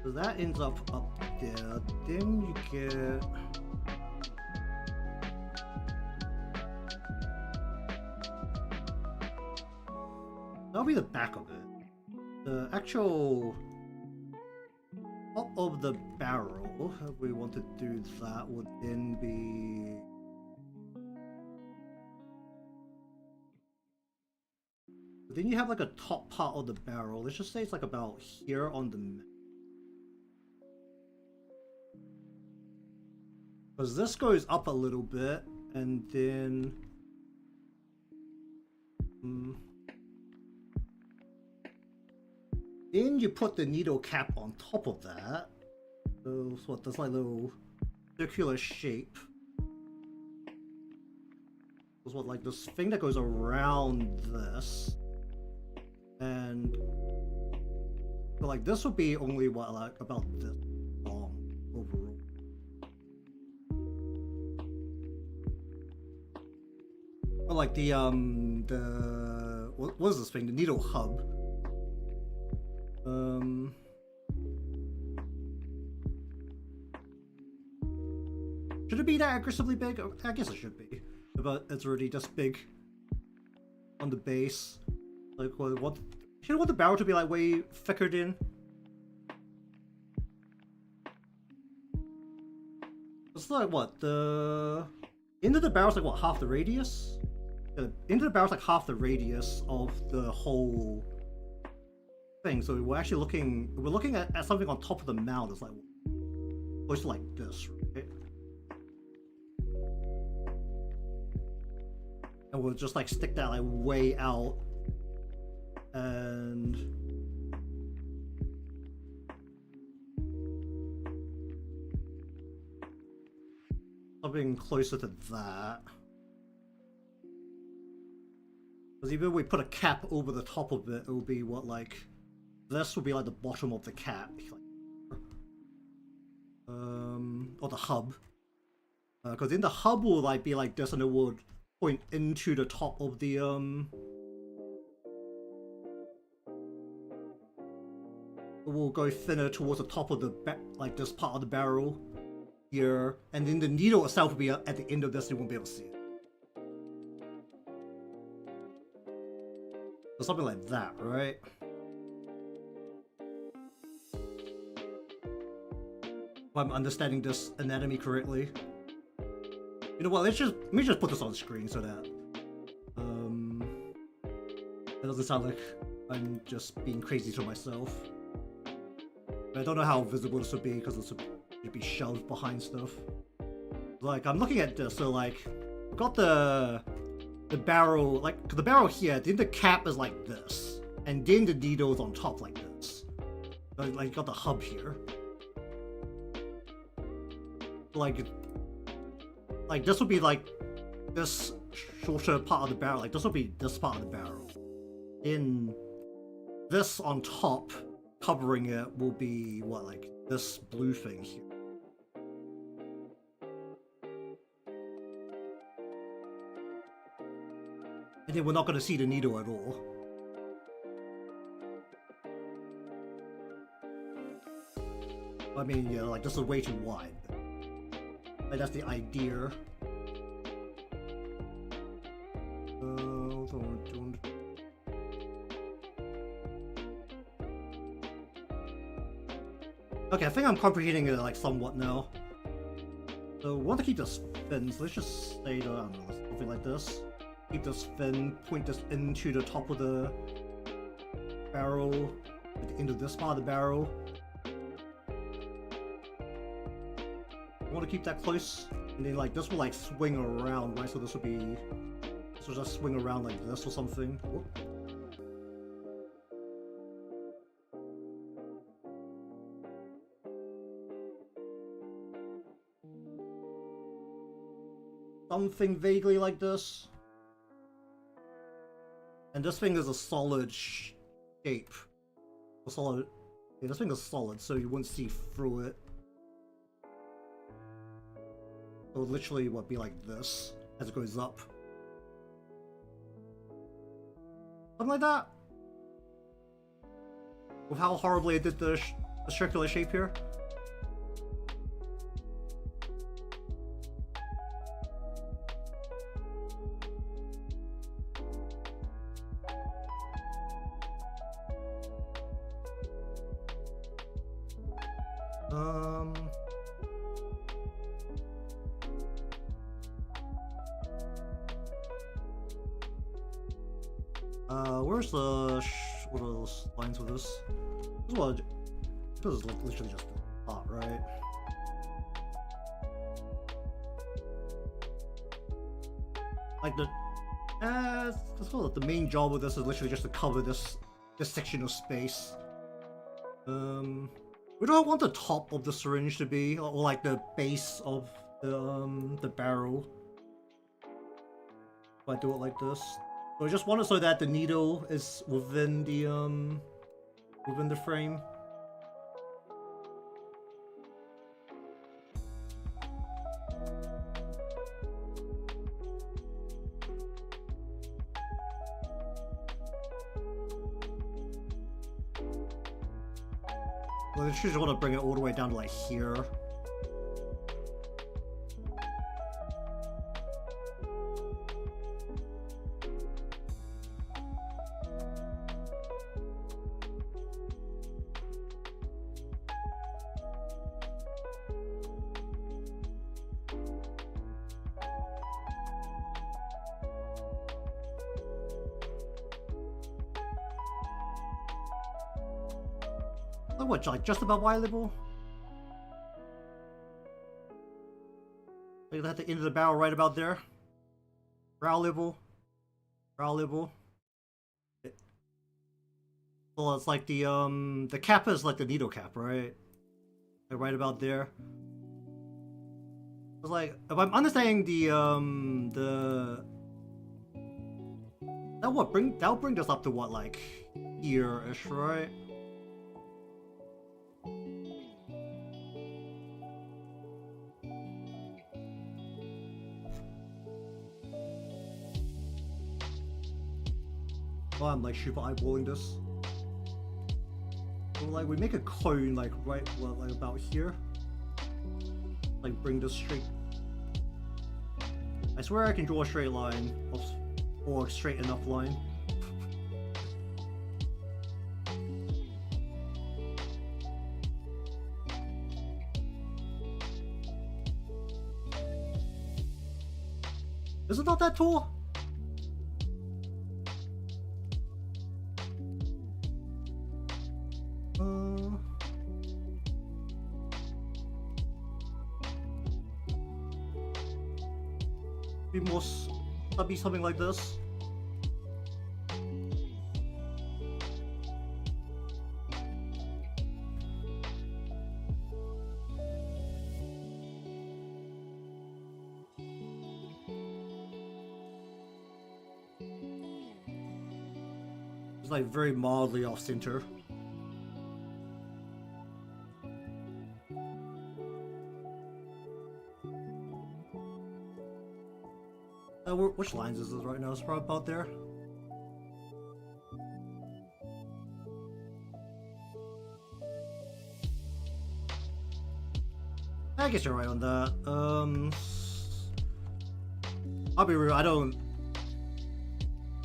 So that ends up there. Then you get. That'll be the back of it. The actual top of the barrel, if we want to do that, would then be. Then you have like a top part of the barrel. Let's just say it's like about here on the map. Because this goes up a little bit, and then. Then you put the needle cap on top of that. So what? That's like a little circular shape. That's what, like this thing that goes around this, and so like this would be only what, like about this long overall. Or like the what is this thing? The needle hub. Should it be that aggressively big? I guess it should be, but it's already just big on the base. Like what? You don't want the barrel to be like way thicker than. It's like what, the end of the barrel's like what, half the radius? The end of the barrel's like half the radius of the whole thing. So we're actually looking at something on top of the mount. It's like close to like this, right? And we'll just like stick that like way out, and something closer to that. Because even if we put a cap over the top of it, it will be what, like, this will be like the bottom of the cap, or the hub. Because in the hub will like be like this, and it would point into the top of the It will go thinner towards the top of the like this part of the barrel here, and then the needle itself will be at the end of this. You won't be able to see it. So something like that, right? If I'm understanding this anatomy correctly. You know what? Let me just put this on screen so that it doesn't sound like I'm just being crazy to myself. But I don't know how visible this would be because this would be shoved behind stuff. Like I'm looking at this, so like we've got the barrel, like the barrel here, then the cap is like this, and then the needle is on top like this. So, like you got the hub here. Like this would be like this shorter part of the barrel, like this would be this part of the barrel. Then this on top, covering it, will be what, like this blue thing here. And then we're not going to see the needle at all. I mean, yeah, like this is way too wide. Like that's the idea. Okay, I think I'm comprehending it like somewhat now. So we want to keep this thin, so let's just say, I don't know, something like this. Keep this thin, point this into the top of the barrel, at the end of this part of the barrel. I want to keep that close, and then like this will like swing around, right? So this will just swing around like this or something. Whoop. Something vaguely like this. And this thing is a solid shape. A solid. Yeah, this thing is solid, so you wouldn't see through it. So literally, what be like this as it goes up. Something like that. With how horribly I did the circular shape here. Where's the what are those lines with this? This is like literally just a dot, right? Like the main job of this is literally just to cover this section of space. We don't want the top of the syringe to be, or like the base of the barrel. If I do it like this. So I just want it so that the needle is within the frame. Well, I just want to bring it all the way down to like here. What, like just about Y level? Like at the end of the barrel, right about there. Brow level. Brow level. Well, it's like the cap is like the needle cap, right? Like right about there. It's like if I'm understanding the that'll bring us up to what, like here-ish, right? Oh, I'm like super eyeballing this. So like we make a cone like right, well, like about here. Like bring this straight. I swear I can draw a straight line, or a straight enough line. Is it not that tall? Be more stubby, something like this. It's like very mildly off center. Which lines is this right now? It's probably about there. I guess you're right on that. I'll be real, I don't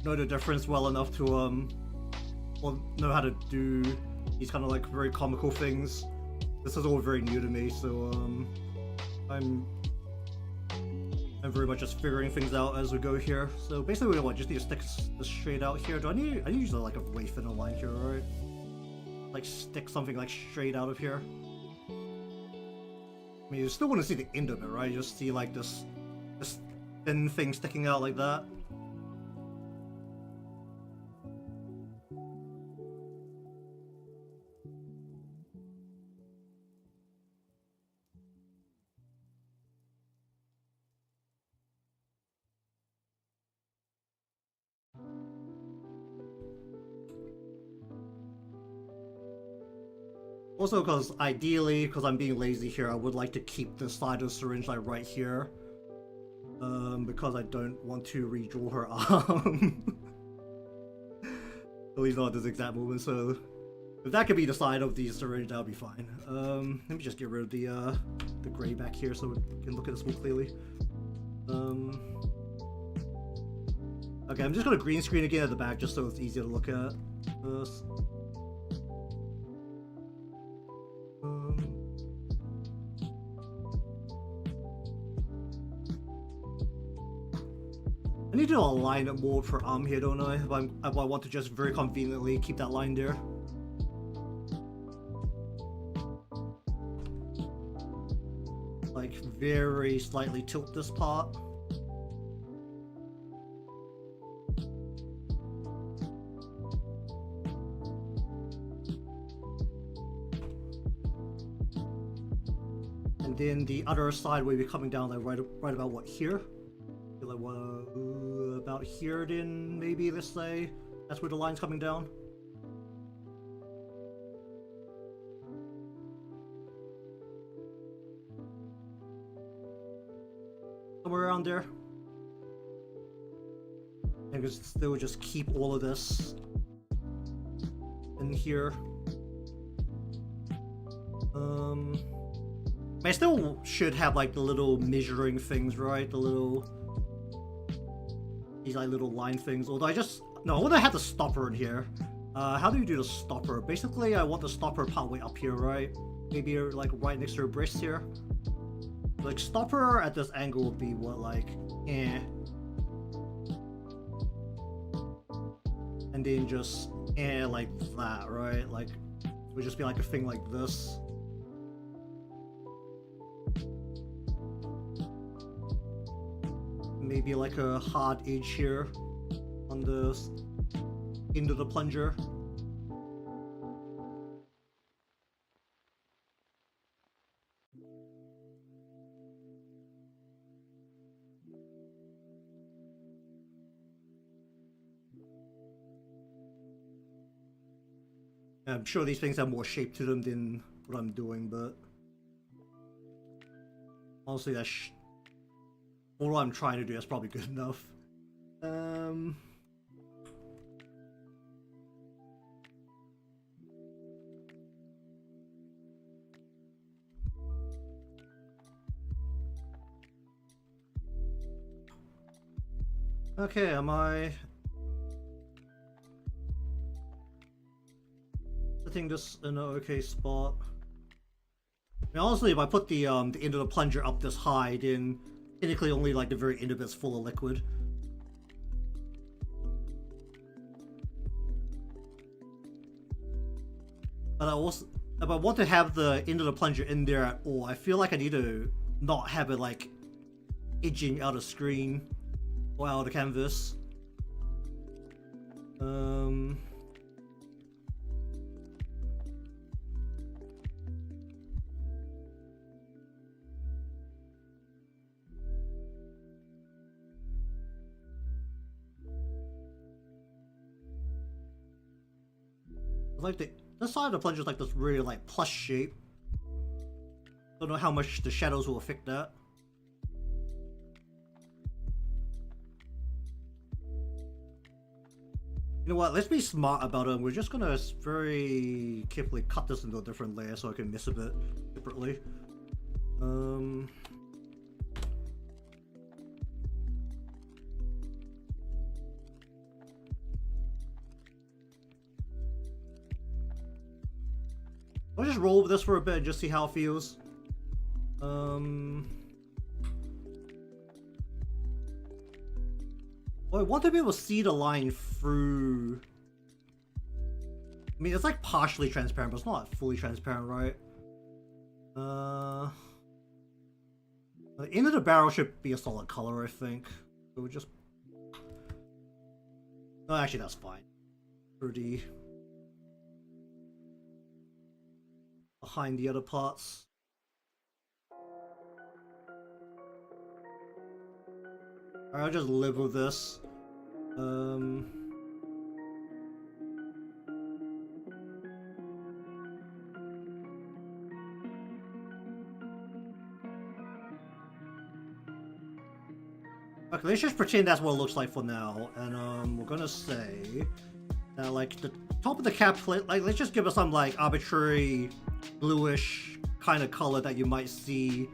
know the difference well enough to well, know how to do these kind of like very comical things. This is all very new to me, so I'm very much just figuring things out as we go here. So basically, what, just need to stick this straight out here. I need to use like a way thinner line here, right? Like stick something like straight out of here. I mean, you still want to see the end of it, right? You just see like this thin thing sticking out like that. Also, because ideally, because I'm being lazy here, I would like to keep the side of the syringe like right here. Because I don't want to redraw her arm. At least not at this exact moment, so if that could be the side of the syringe, that would be fine. Let me just get rid of the gray back here so we can look at this more clearly. Okay, I'm just gonna green screen again at the back just so it's easier to look at. I need to align it more for arm here, don't I? If I want to just very conveniently keep that line there. Like, very slightly tilt this part. And then the other side will be coming down like right about what, here? Like what, about here then, maybe, let's say? That's where the line's coming down. Somewhere around there. I can still just keep all of this in here. I still should have like the little measuring things, right? The little... these like little line things, although I want to have the stopper in here. How do you do the stopper? Basically, I want the stopper partway up here, right? Maybe like right next to her wrist here. Like stopper at this angle would be what, like, and then just like that, right? Like it would just be like a thing like this. Maybe like a hard edge here on the end of the plunger. I'm sure these things have more shape to them than what I'm doing, but honestly, all what I'm trying to do is probably good enough. Okay, am I setting this in an okay spot? I mean, honestly, if I put the end of the plunger up this high, then technically only like the very end of it's full of liquid. But also, if I want to have the end of the plunger in there at all, I feel like I need to not have it like edging out of screen or out of the canvas. Like this side of the plunger is like this really like plus shape. Don't know how much the shadows will affect that. You know what, let's be smart about it. We're just gonna very carefully cut this into a different layer so I can miss a bit separately. I'll just roll with this for a bit and just see how it feels. Well, I want to be able to see the line through. I mean, it's like partially transparent, but it's not fully transparent, right? The end of the barrel should be a solid color, I think. So we just. No, actually, that's fine. Pretty. Behind the other parts. Alright, I'll just live with this. Okay, let's just pretend that's what it looks like for now, and we're gonna say that like the top of the cap plate, like let's just give it some like arbitrary bluish kind of color that you might see.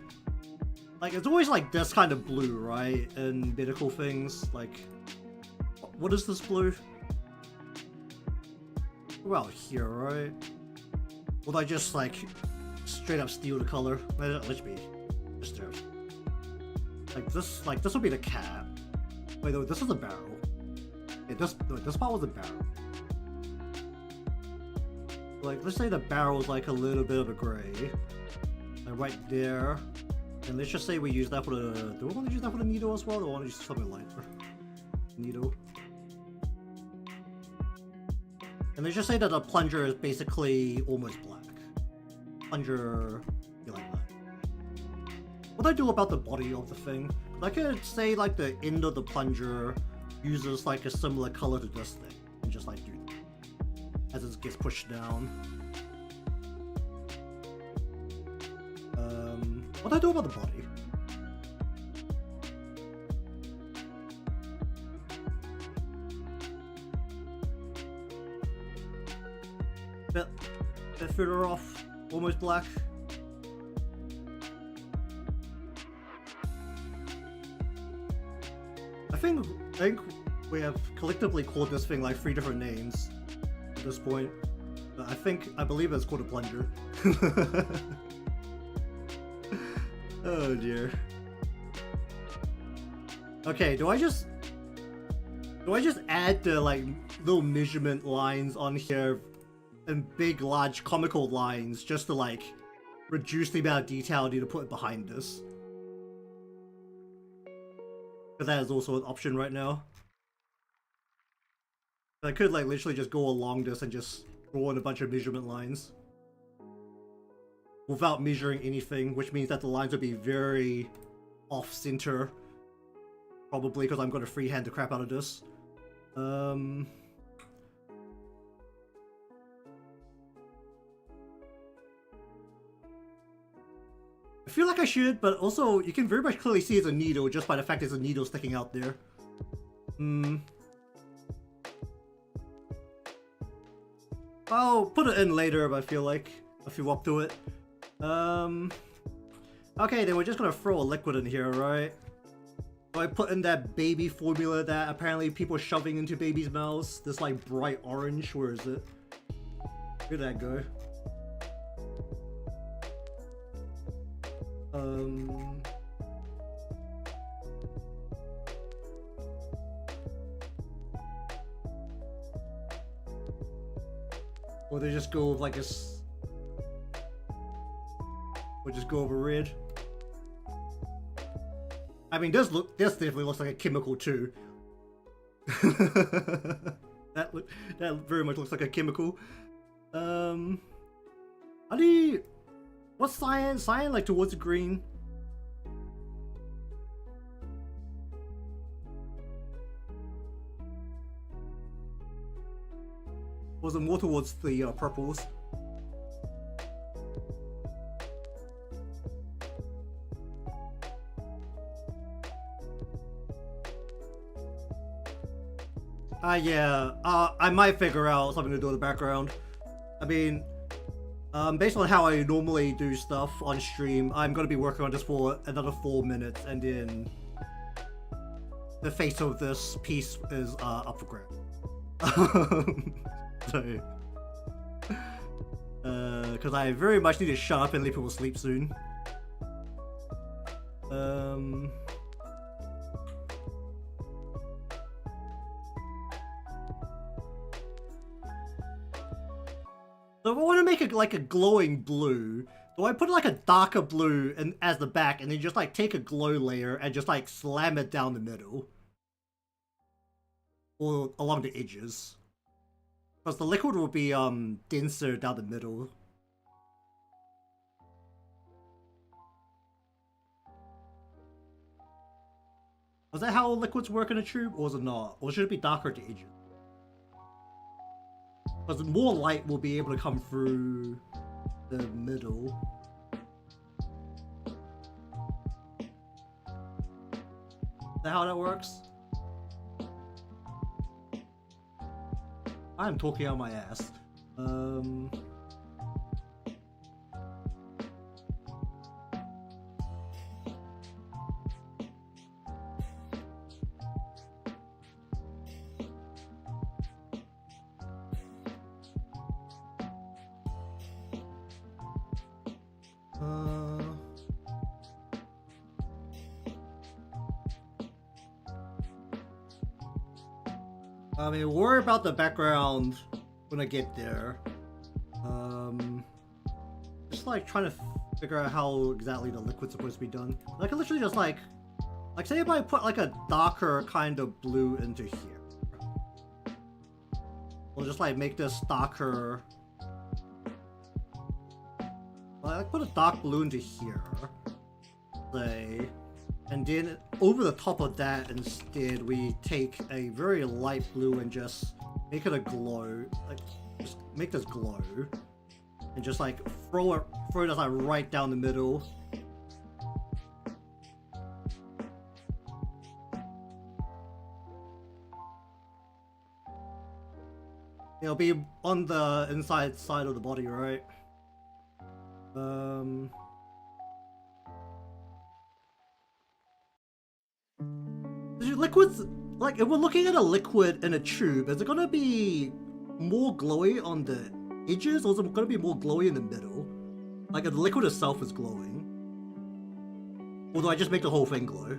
Like it's always like this kind of blue, right? In medical things, like what is this blue? Well, here, right? Would I just like straight up steal the color? Let's be disturbed. Like this would be the cap. Wait, no, this is a barrel. Yeah, this part was a barrel. Like, let's say the barrel is like a little bit of a gray, and right there. And let's just say we use that for the. Do we want to use that for the needle as well? Or do we want to use something lighter? Needle. And let's just say that the plunger is basically almost black. Plunger, be like that. What do I do about the body of the thing? I could say like the end of the plunger uses like a similar color to this thing, and just like do that as it gets pushed down. What do I do about the body? Bit further off, almost black. I think we have collectively called this thing like 3 different names at this point. But I believe it's called a plunger. Oh dear. Okay, do I just add the like little measurement lines on here and big large comical lines just to like reduce the amount of detail I need to put behind this? Because that is also an option right now. I could like literally just go along this and just draw in a bunch of measurement lines without measuring anything, which means that the lines would be very off-center. Probably because I'm going to freehand the crap out of this. I feel like I should, but also you can very much clearly see it's a needle just by the fact there's a needle sticking out there. I'll put it in later, but I feel like if you up to it. Okay, then we're just gonna throw a liquid in here, right? So I put in that baby formula that apparently people are shoving into babies' mouths. This like bright orange. Where is it? Where'd that go? Or they just go with like a... Or just go over red. I mean, this definitely looks like a chemical too. that very much looks like a chemical. How do you... What's cyan? Cyan like towards the green? Was it more towards the purples? Yeah, I might figure out something to do in the background. I mean, based on how I normally do stuff on stream, I'm going to be working on this for another 4 minutes, and then the face of this piece is up for grabs. So, because I very much need to shut up and let people sleep soon. So if I want to make it like a glowing blue, do I put like a darker blue as the back and then just like take a glow layer and just like slam it down the middle? Or along the edges? Because the liquid will be denser down the middle. Is that how liquids work in a tube, or is it not? Or should it be darker at the edges? Because more light will be able to come through the middle. Is that how that works? I'm talking out my ass. I mean, worry about the background when I get there. Just like trying to figure out how exactly the liquid's supposed to be done. Like, I literally just like say if I put like a darker kind of blue into here. We'll just like make this darker. Like, put a dark blue into here. Say. And then over the top of that, instead, we take a very light blue and just make it a glow. Like, just make this glow, and just like throw it like right down the middle. It'll be on the inside side of the body, right? Liquids, like, if we're looking at a liquid in a tube, is it gonna be more glowy on the edges, or is it gonna be more glowy in the middle? Like, if the liquid itself is glowing, or do I just make the whole thing glow?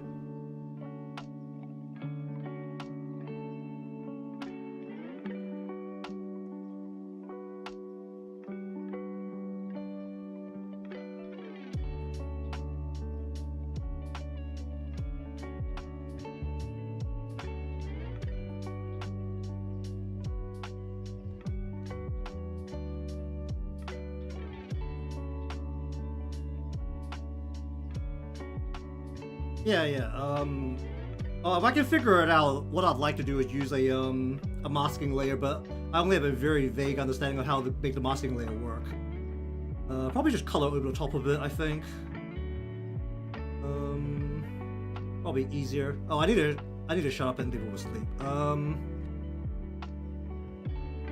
Yeah. If I can figure it out, what I'd like to do is use a masking layer, but I only have a very vague understanding of how to make the masking layer work. Probably just color over the top of it, I think. Probably easier. Oh, I need to shut up and leave it with sleep.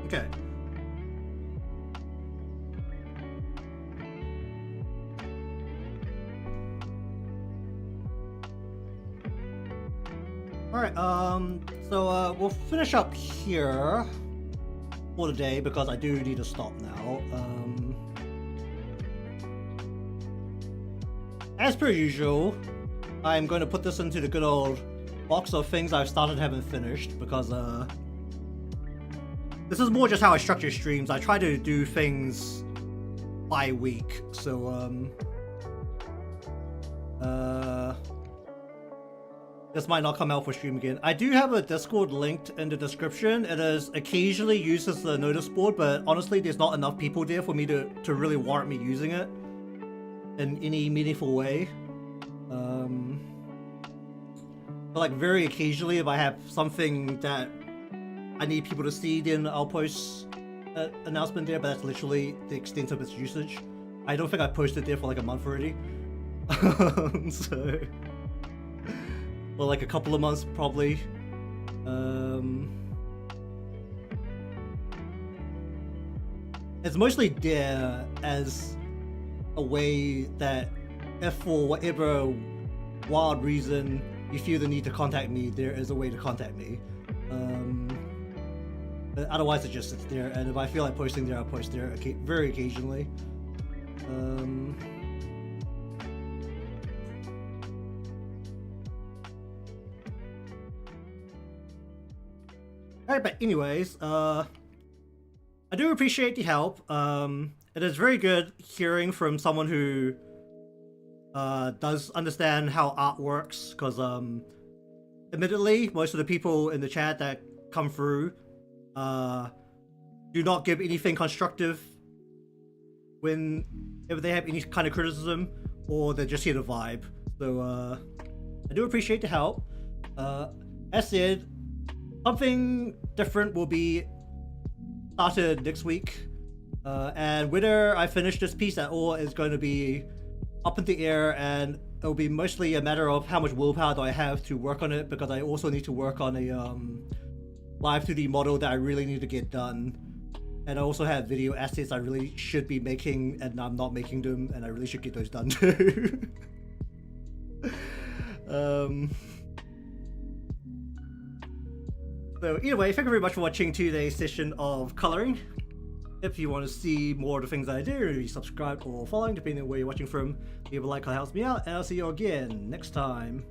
Okay. Alright, so we'll finish up here for the day because I do need to stop now. As per usual, I'm going to put this into the good old box of things I've started haven't finished because this is more just how I structure streams. I try to do things by week, so this might not come out for stream again. I do have a Discord linked in the description. It is occasionally used as the notice board, but honestly there's not enough people there for me to really warrant me using it in any meaningful way. But like very occasionally, if I have something that I need people to see, then I'll post an announcement there, but that's literally the extent of its usage. I don't think I posted there for like a month already. So, well, like a couple of months probably. It's mostly there as a way that if for whatever wild reason you feel the need to contact me, there is a way to contact me. But otherwise it just sits there, and if I feel like posting there, I'll post there very occasionally. Alright, but anyways, I do appreciate the help. It is very good hearing from someone who does understand how art works, because admittedly most of the people in the chat that come through do not give anything constructive if they have any kind of criticism, or they're just here to vibe. So I do appreciate the help. As said, something different will be started next week, and whether I finish this piece at all is going to be up in the air, and it'll be mostly a matter of how much willpower do I have to work on it, because I also need to work on a live 2D model that I really need to get done, and I also have video assets I really should be making and I'm not making them, and I really should get those done too. So either way, thank you very much for watching today's session of coloring. If you want to see more of the things I do, you subscribe or following, depending on where you're watching from. Leave a like, it helps me out, and I'll see you again next time.